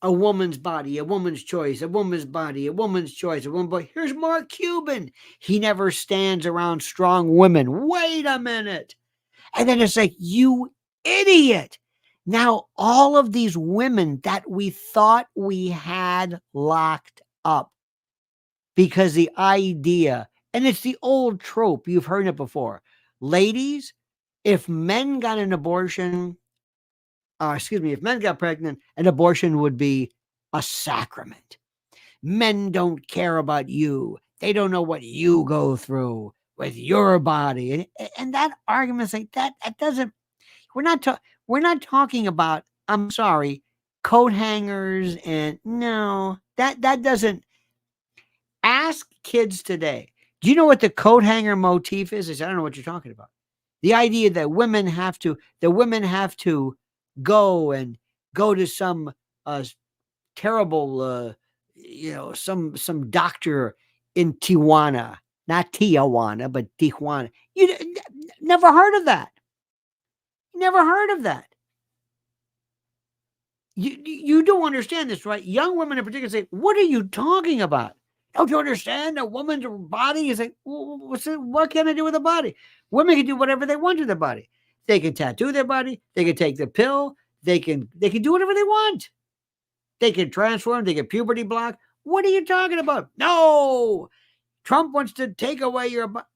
A woman's body, a woman's choice, a woman's body, a woman's choice, a woman's body. Here's Mark Cuban. He never stands around strong women. Wait a minute. And then it's like, you idiot. Now, all of these women that we thought we had locked up because the idea, and it's the old trope, you've heard it before. Ladies, if men got an abortion, if men got pregnant, an abortion would be a sacrament. Men don't care about you. They don't know what you go through with your body. And that argument's like that doesn't, we're not talking about, I'm sorry, coat hangers and no, that doesn't. Ask kids today. Do you know what the coat hanger motif is? I don't know what you're talking about. The idea that women have to go to some terrible, some doctor in Tijuana, not Tijuana, but Tijuana. You never heard of that. Never heard of that. You don't understand this, right? Young women in particular say, what are you talking about? Don't you understand? A woman's body is like, what can I do with a body? Women can do whatever they want to their body. They can tattoo their body. They can take the pill. They can do whatever they want. They can transform. They get puberty block. What are you talking about? No, Trump wants to take away your body.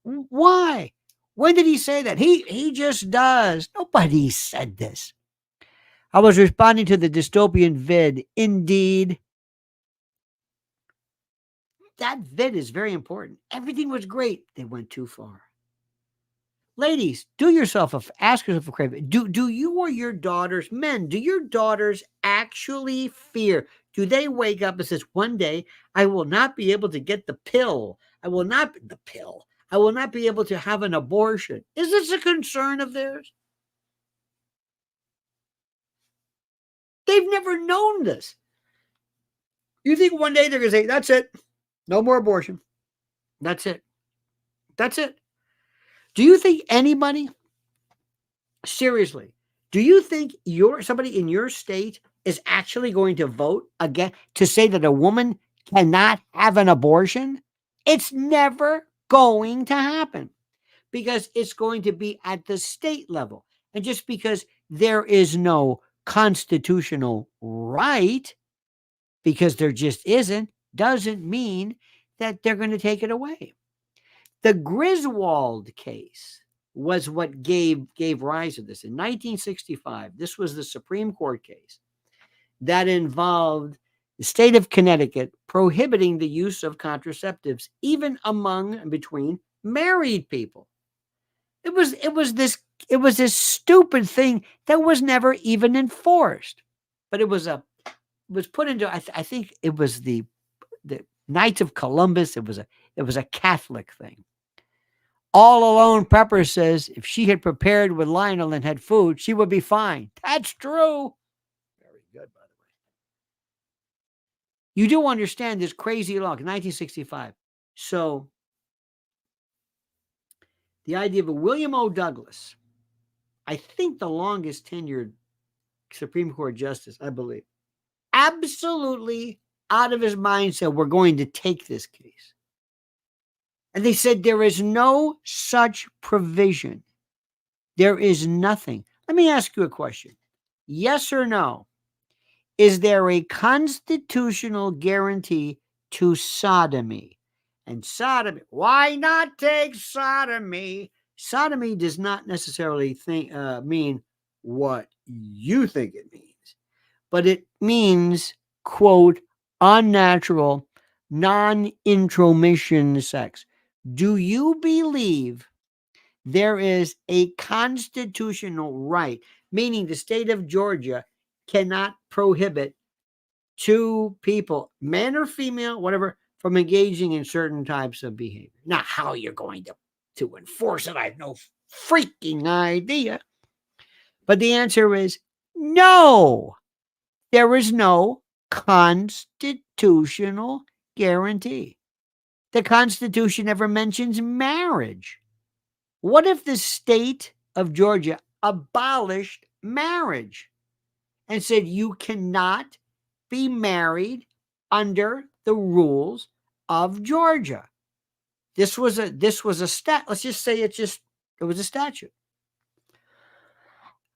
Why? When did he say that? He just does. Nobody said this. I was responding to the dystopian vid. Indeed. That vid is very important. Everything was great. They went too far. Ladies, ask yourself a favor. Do you or your daughters, men, do your daughters actually fear? Do they wake up and says, one day I will not be able to get the pill. I will not be able to have an abortion. Is this a concern of theirs? They've never known this. You think one day they're going to say, that's it. No more abortion. That's it. That's it. Do you think anybody, seriously, do you think somebody in your state is actually going to vote again to say that a woman cannot have an abortion? It's never going to happen because it's going to be at the state level. And just because there is no constitutional right, because there just isn't, doesn't mean that they're going to take it away. The Griswold case was what gave rise to this. In 1965, this was the Supreme Court case that involved the state of Connecticut prohibiting the use of contraceptives, even among and between married people. It was this stupid thing that was never even enforced, but it was put into. I think it was the Knights of Columbus. It was a Catholic thing. All Alone Pepper says if she had prepared with Lionel and had food, she would be fine. That's true. Very good, by the way. You do understand this crazy law, 1965. So the idea of a William O. Douglas, I think the longest tenured Supreme Court justice, I believe, absolutely out of his mind said, we're going to take this case. And they said, there is no such provision. There is nothing. Let me ask you a question. Yes or no? Is there a constitutional guarantee to sodomy? And sodomy, why not take sodomy? Sodomy does not necessarily mean what you think it means, but it means, quote, unnatural, non-intromission sex. Do you believe there is a constitutional right, meaning the state of Georgia cannot prohibit two people, man or female, whatever, from engaging in certain types of behavior? Now, how you're going to enforce it, I have no freaking idea. But the answer is no. There is no constitutional guarantee. The Constitution never mentions marriage. What if the state of Georgia abolished marriage and said you cannot be married under the rules of Georgia? This was a stat. Let's just say it was a statute.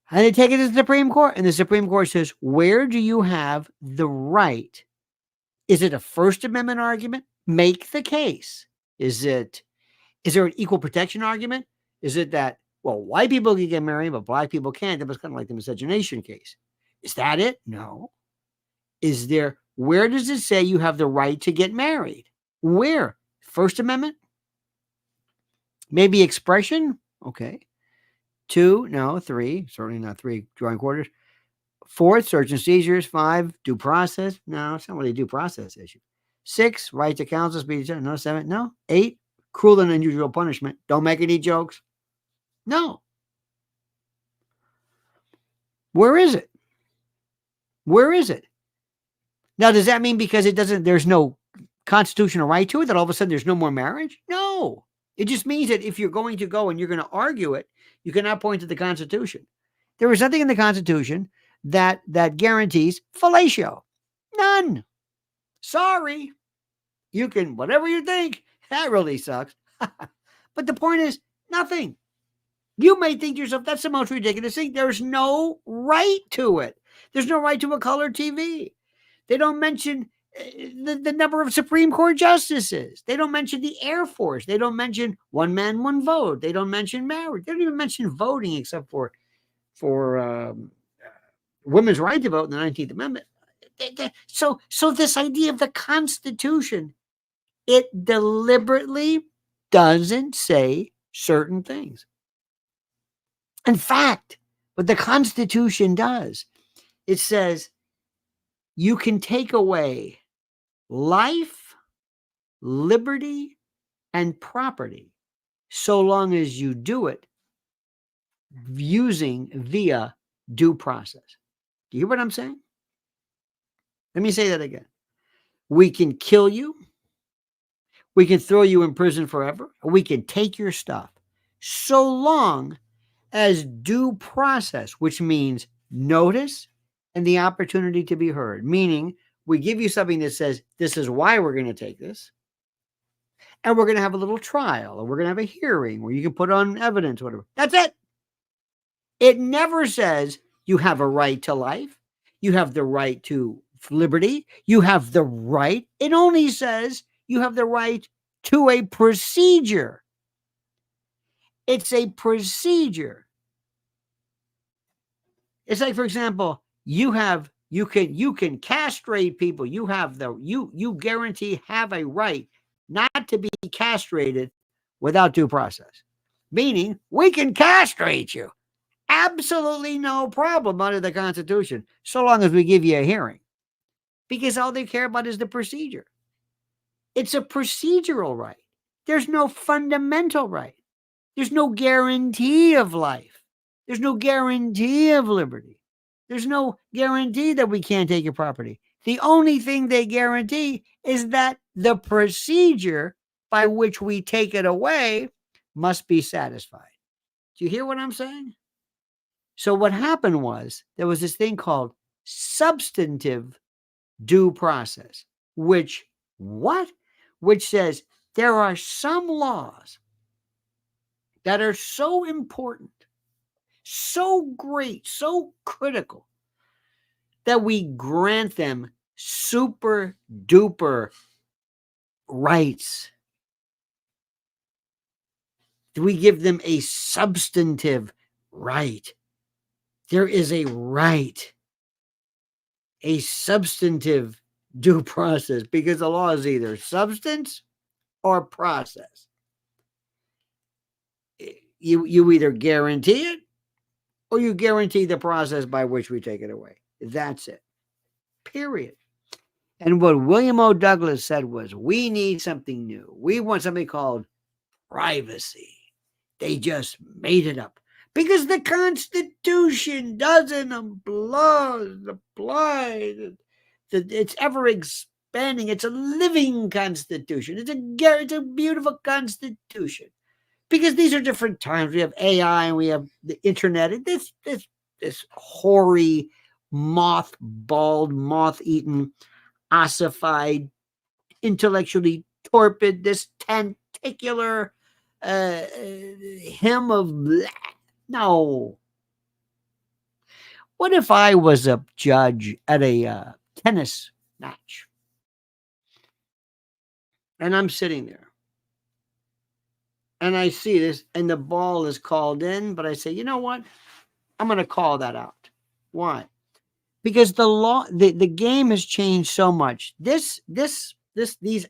And they take it to the Supreme Court, and the Supreme Court says, where do you have the right? Is it a First Amendment argument? Make the case. Is there an equal protection argument? Is it that, well, white people can get married, but black people can't? That was kind of like the miscegenation case. Is that it? No. Where does it say you have the right to get married? Where? First Amendment? Maybe expression? Okay. 2, no. 3, certainly not 3 drawing quarters. 4th, search and seizures. 5, due process. No, it's not really a due process issue. 6, right to counsel, speech. No. 7, no. 8, cruel and unusual punishment. Don't make any jokes. No. Where is it? Where is it? Now, does that mean because there's no constitutional right to it, that all of a sudden there's no more marriage? No. It just means that if you're going to go and you're going to argue it, you cannot point to the Constitution. There is nothing in the Constitution that guarantees fellatio. None. Sorry. You can, whatever you think, that really sucks. But the point is, nothing. You may think to yourself, that's the most ridiculous thing. There's no right to it. There's no right to a color TV. They don't mention the number of Supreme Court justices. They don't mention the Air Force. They don't mention one man, one vote. They don't mention marriage. They don't even mention voting except for women's right to vote in the 19th Amendment. So this idea of the Constitution, it deliberately doesn't say certain things. In fact, what the Constitution does, it says you can take away life, liberty, and property so long as you do it via due process. Do you hear what I'm saying? Let me say that again. We can kill you. We can throw you in prison forever. Or we can take your stuff so long as due process, which means notice and the opportunity to be heard. Meaning, we give you something that says, this is why we're going to take this. And we're going to have a little trial, or we're going to have a hearing where you can put on evidence, whatever. That's it. It never says you have a right to life. You have the right to liberty. You have the right. It only says you have the right to a procedure. It's a procedure. It's like, for example, you have You can castrate people. You guarantee have a right not to be castrated without due process. Meaning we can castrate you. Absolutely no problem under the Constitution, so long as we give you a hearing. Because all they care about is the procedure. It's a procedural right. There's no fundamental right. There's no guarantee of life. There's no guarantee of liberty. There's no guarantee that we can't take your property. The only thing they guarantee is that the procedure by which we take it away must be satisfied. Do you hear what I'm saying? So what happened was there was this thing called substantive due process, which says there are some laws that are so important, so great, so critical, that we grant them super duper rights. We give them a substantive right. There is a right, a substantive due process, because the law is either substance or process. You either guarantee it or you guarantee the process by which we take it away. That's it. Period. And what William O. Douglas said was, we need something new. We want something called privacy. They just made it up because the Constitution doesn't apply. It's ever expanding. It's a living Constitution. It's a beautiful Constitution. Because these are different times. We have AI and we have the internet. This hoary, moth-balled, moth-eaten, ossified, intellectually torpid, this tentacular hymn of no. What if I was a judge at a tennis match and I'm sitting there and I see this and the ball is called in, but I say, you know what? I'm going to call that out. Why? Because the game has changed so much. These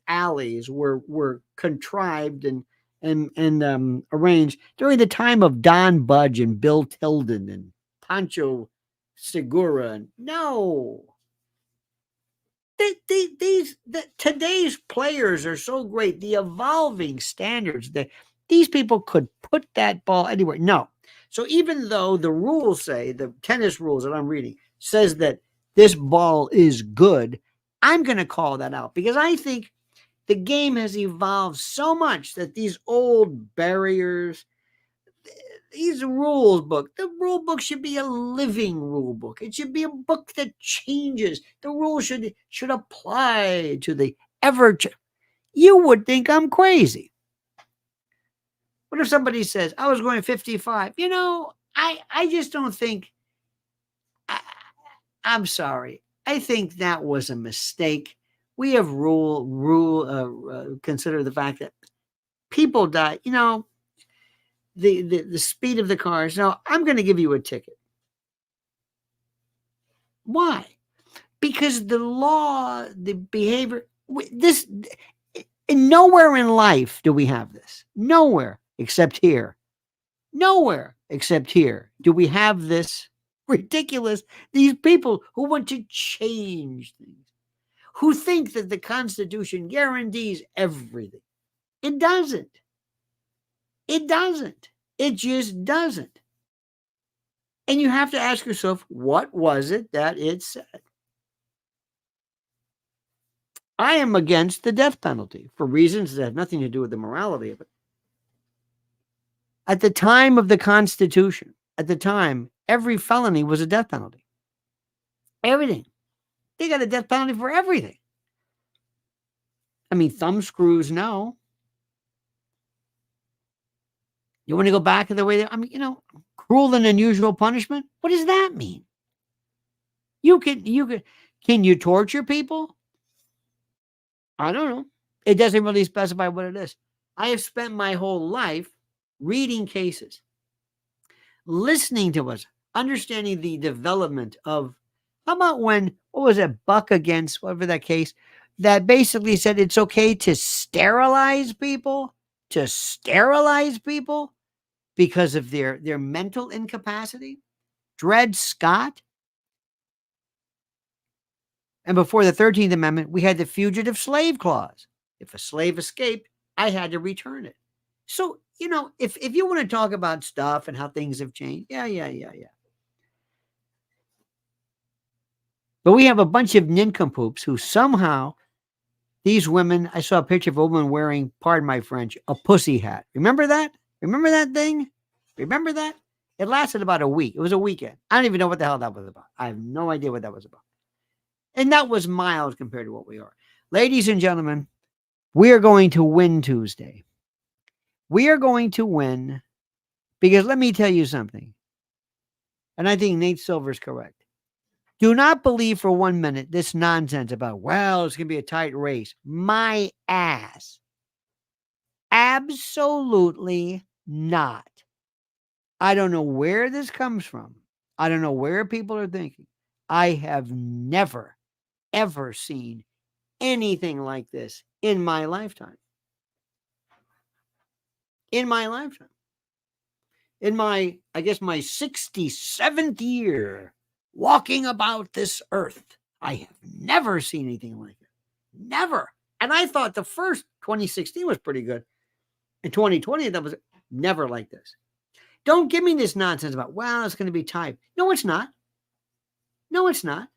alleys were contrived and arranged during the time of Don Budge and Bill Tilden and Pancho Segura. No. Today's players are so great. The evolving standards that these people could put that ball anywhere. No. So even though the rules say, the tennis rules that I'm reading says that this ball is good, I'm going to call that out because I think the game has evolved so much that these old barriers, these rules book, the rule book should be a living rule book. It should be a book that changes. The rules should apply to the ever. You would think I'm crazy. What if somebody says, I was going 55? You know, I just don't think, I'm sorry. I think that was a mistake. We have consider the fact that people die, you know, the speed of the cars. No, I'm going to give you a ticket. Why? Because the law, the behavior, nowhere in life do we have this. Nowhere except here. Nowhere except here do we have this ridiculous, these people who want to change things, who think that the Constitution guarantees everything. It doesn't. It doesn't. It just doesn't. And you have to ask yourself, what was it that it said? I am against the death penalty for reasons that have nothing to do with the morality of it. At the time of the Constitution, every felony was a death penalty. Everything. They got a death penalty for everything. I mean, thumb screws, no. You want to go back to the way I mean, you know, cruel and unusual punishment? What does that mean? Can you torture people? I don't know. It doesn't really specify what it is. I have spent my whole life reading cases, listening to us, understanding the development of How about when, what was it, Buck against, whatever that case, that basically said it's okay to sterilize people, because of their mental incapacity? Dred Scott. And before the 13th Amendment, we had the Fugitive Slave Clause. If a slave escaped, I had to return it. So, if you want to talk about stuff and how things have changed, yeah. But we have a bunch of nincompoops who somehow, these women, I saw a picture of a woman wearing, pardon my French, a pussy hat. Remember that? Remember that thing? Remember that? It lasted about a week. It was a weekend. I don't even know what the hell that was about. I have no idea what that was about. And that was mild compared to what we are. Ladies and gentlemen, we are going to win Tuesday. We are going to win because let me tell you something. And I think Nate Silver's correct. Do not believe for 1 minute this nonsense about, well, it's going to be a tight race. My ass. Absolutely not. I don't know where this comes from. I don't know where people are thinking. I have never, ever seen anything like this in my lifetime. In my lifetime. In my, I guess, my 67th year walking about this earth, I have never seen anything like it. Never. And I thought the first 2016 was pretty good. In 2020, that was never like this. Don't give me this nonsense about, well, it's going to be tight. No, it's not. No, it's not.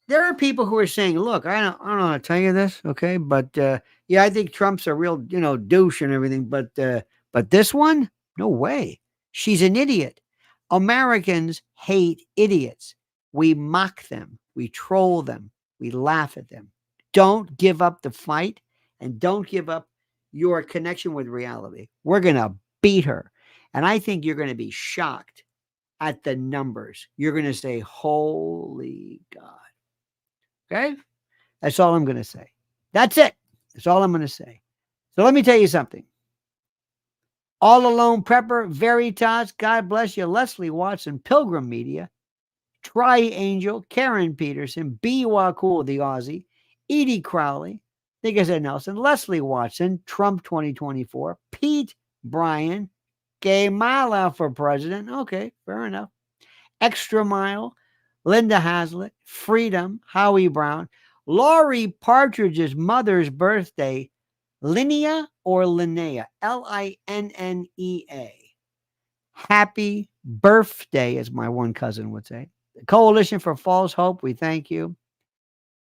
There are people who are saying, look, I don't know how to tell you this, okay? But, yeah, I think Trump's a real, douche and everything. But this one, no way. She's an idiot. Americans hate idiots. We mock them. We troll them. We laugh at them. Don't give up the fight and don't give up your connection with reality. We're going to beat her. And I think you're going to be shocked at the numbers. You're going to say, holy God. Okay? That's all I'm going to say. That's it. That's all I'm going to say. So let me tell you something. All Alone Prepper, Veritas, God bless you, Leslie Watson, Pilgrim Media, Tri-Angel, Karen Peterson, B. Cool, the Aussie, Edie Crowley, I think I said Nelson, Leslie Watson, Trump 2024, Pete Bryan, Gay Mala for president. Okay, fair enough. Extra Mile, Linda Hazlitt, Freedom, Howie Brown, Laurie Partridge's mother's birthday, Linnea or Linnea, Linnea. Happy birthday, as my one cousin would say. The Coalition for False Hope, we thank you.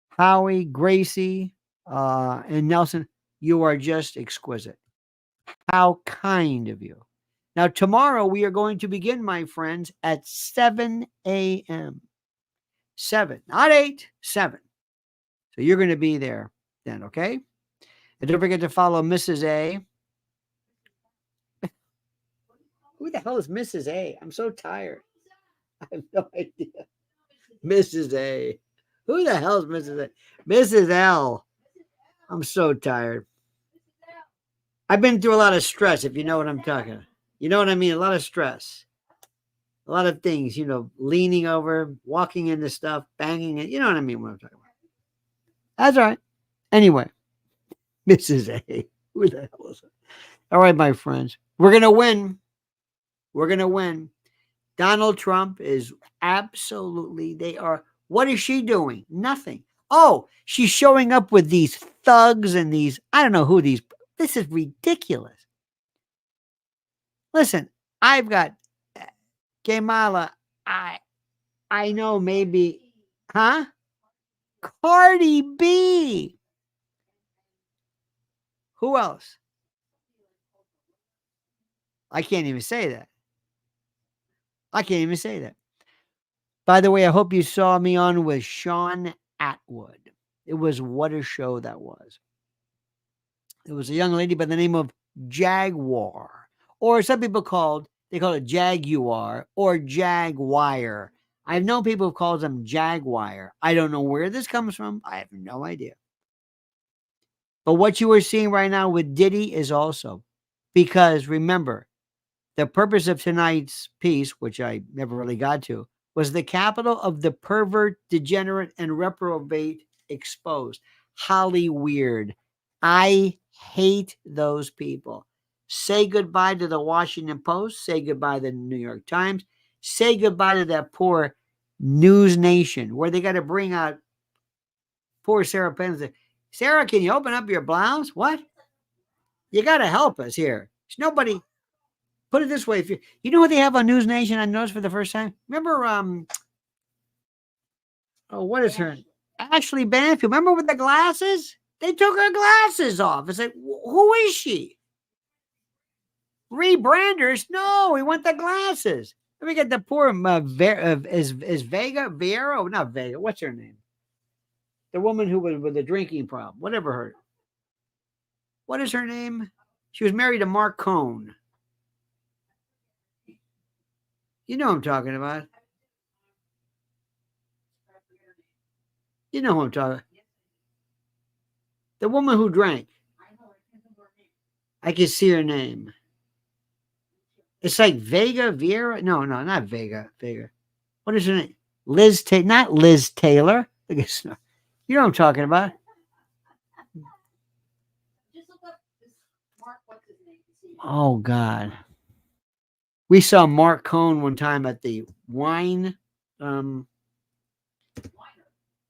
Howie, Gracie, and Nelson, you are just exquisite. How kind of you. Now, tomorrow we are going to begin, my friends, at 7 a.m. 7, not 8, 7. So you're going to be there then, okay? And don't forget to follow Mrs. A. Who the hell is Mrs. A? I'm so tired. I have no idea. Mrs. A. Who the hell is Mrs. A? Mrs. L. I'm so tired. I've been through a lot of stress, if you know what I'm talking about. You know what I mean? A lot of stress. A lot of things, leaning over, walking into stuff, banging it. You know what I mean? What I'm talking about. That's all right. Anyway, Mrs. A. Who the hell is it? All right, my friends. We're going to win. We're going to win. Donald Trump is absolutely, what is she doing? Nothing. Oh, she's showing up with these thugs and these, I don't know who these, this is ridiculous. Listen, I've got Kamala. I know maybe, huh? Cardi B. Who else? I can't even say that. By the way, I hope you saw me on with Sean Atwood. It was what a show that was. It was a young lady by the name of Jaguar, or some people call it Jaguar or Jaguar. I've known people who call them Jaguar. I don't know where this comes from. I have no idea. But what you are seeing right now with Diddy is also because remember, the purpose of tonight's piece, which I never really got to, was the capital of the pervert, degenerate, and reprobate exposed. Hollyweird. I hate those people. Say goodbye to the Washington Post. Say goodbye to the New York Times. Say goodbye to that poor News Nation, where they got to bring out poor Sarah Penn and say, Sarah, can you open up your blouse? What? You got to help us here. There's nobody. Put it this way: if you know what they have on News Nation, I noticed for the first time. Remember, what is her? Ashley Banfield. Remember with the glasses? They took her glasses off. It's like, who is she? Rebranders? No, we want the glasses. Let me get the poor is Vega Vieira? Not Vega. What's her name? The woman who was with the drinking problem. Whatever her. What is her name? She was married to Mark Cohn. You know who I'm talking about. You know who I'm talking about. The woman who drank. I can see her name. It's like Vega Vieira. No, not Vega. What is her name? Liz Taylor. Not Liz Taylor. You know what I'm talking about. Oh, God. We saw Mark Cohn one time at the wine. The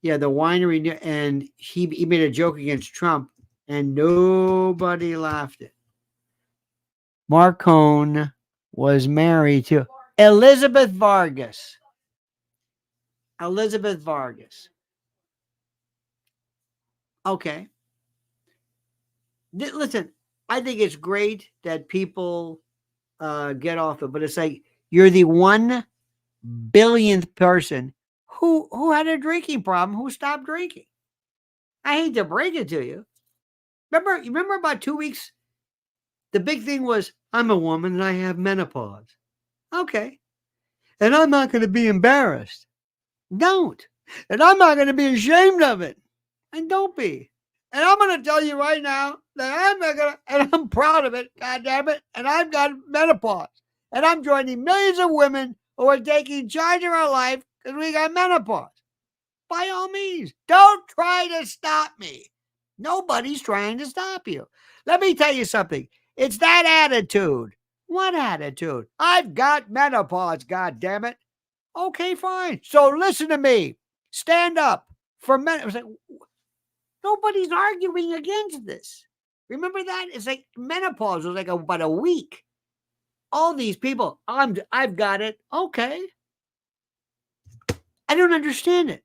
winery. And he made a joke against Trump. And nobody laughed at it. Mark Cohn was married to Elizabeth Vargas. Okay. Listen, I think it's great that people get off it, but it's like you're the 1 billionth person who had a drinking problem, who stopped drinking. I hate to break it to you. Remember about 2 weeks? The big thing was, I'm a woman and I have menopause. Okay. And I'm not going to be embarrassed. Don't. And I'm not going to be ashamed of it. And don't be. And I'm going to tell you right now that I'm not going to, and I'm proud of it, God damn it. And I've got menopause. And I'm joining millions of women who are taking charge of our life because we got menopause. By all means, don't try to stop me. Nobody's trying to stop you. Let me tell you something. It's that attitude. What attitude? I've got menopause, God damn it. Okay, fine. So listen to me. Stand up for men. It was like, nobody's arguing against this. Remember that? It's like menopause was like about a week. All these people, I've got it. Okay. I don't understand it.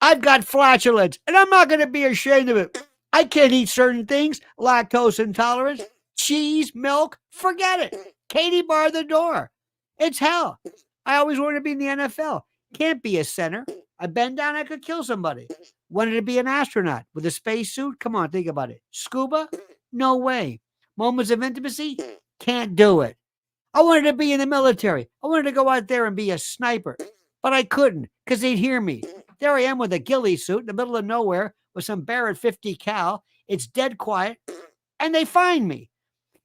I've got flatulence, and I'm not going to be ashamed of it. I can't eat certain things, lactose intolerance, cheese, milk, forget it. Katie barred the door. It's hell. I always wanted to be in the NFL. Can't be a center. I bend down, I could kill somebody. Wanted to be an astronaut with a spacesuit. Come on, think about it. Scuba? No way. Moments of intimacy? Can't do it. I wanted to be in the military. I wanted to go out there and be a sniper, but I couldn't because they'd hear me. There I am with a ghillie suit in the middle of nowhere with some Barrett 50 cal. It's dead quiet, and they find me.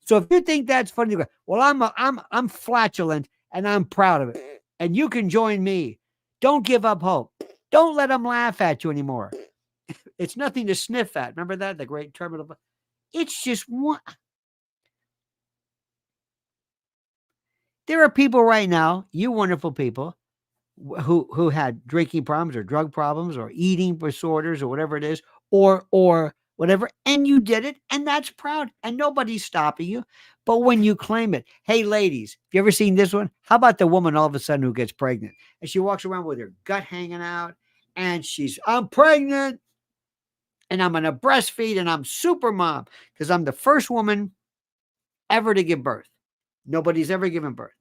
So if you think that's funny, you go, well, I'm flatulent and I'm proud of it, and you can join me. Don't give up hope. Don't let them laugh at you anymore. It's nothing to sniff at. Remember that? The great terminal. It's just one. There are people right now, you wonderful people, who had drinking problems or drug problems or eating disorders or whatever it is, or whatever, and you did it, and that's proud, and nobody's stopping you. But when you claim it, hey, ladies, have you ever seen this one? How about the woman all of a sudden who gets pregnant and she walks around with her gut hanging out and I'm pregnant and I'm going to breastfeed and I'm super mom because I'm the first woman ever to give birth. Nobody's ever given birth.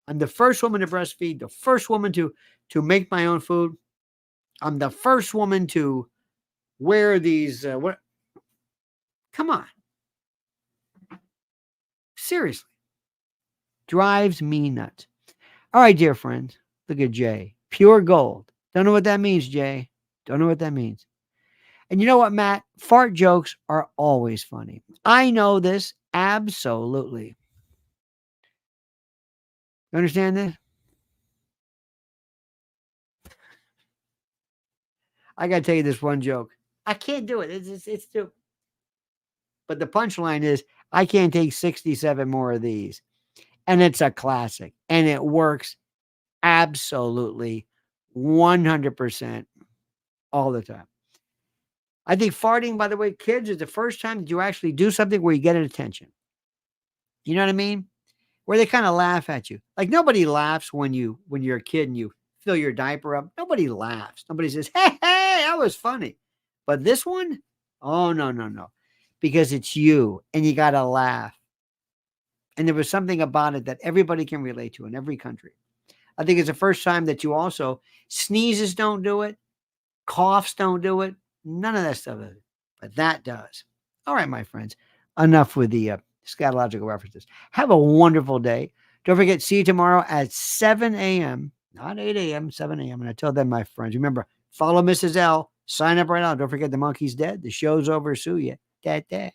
I'm the first woman to breastfeed, the first woman to make my own food. I'm the first woman to wear these. Come on. Seriously. Drives me nuts. All right, dear friends. Look at Jay. Pure gold. Don't know what that means, Jay. Don't know what that means. And you know what, Matt? Fart jokes are always funny. I know this. Absolutely. You understand this? I got to tell you this one joke. I can't do it. It's too. But the punchline is, I can't take 67 more of these. And it's a classic. And it works absolutely 100% all the time. I think farting, by the way, kids, is the first time that you actually do something where you get an attention. You know what I mean? Where they kind of laugh at you. Like nobody laughs when you're a kid and you fill your diaper up. Nobody laughs. Nobody says, hey, that was funny. But this one, oh, no. Because it's you and you got to laugh. And there was something about it that everybody can relate to in every country. I think it's the first time that you also, sneezes don't do it. Coughs don't do it. None of that stuff. But that does. All right, my friends. Enough with the scatological references. Have a wonderful day. Don't forget, see you tomorrow at 7 a.m. Not 8 a.m., 7 a.m. And I tell them, my friends, remember, follow Mrs. L. Sign up right now. Don't forget the monkey's dead. The show's over. Sue you. That.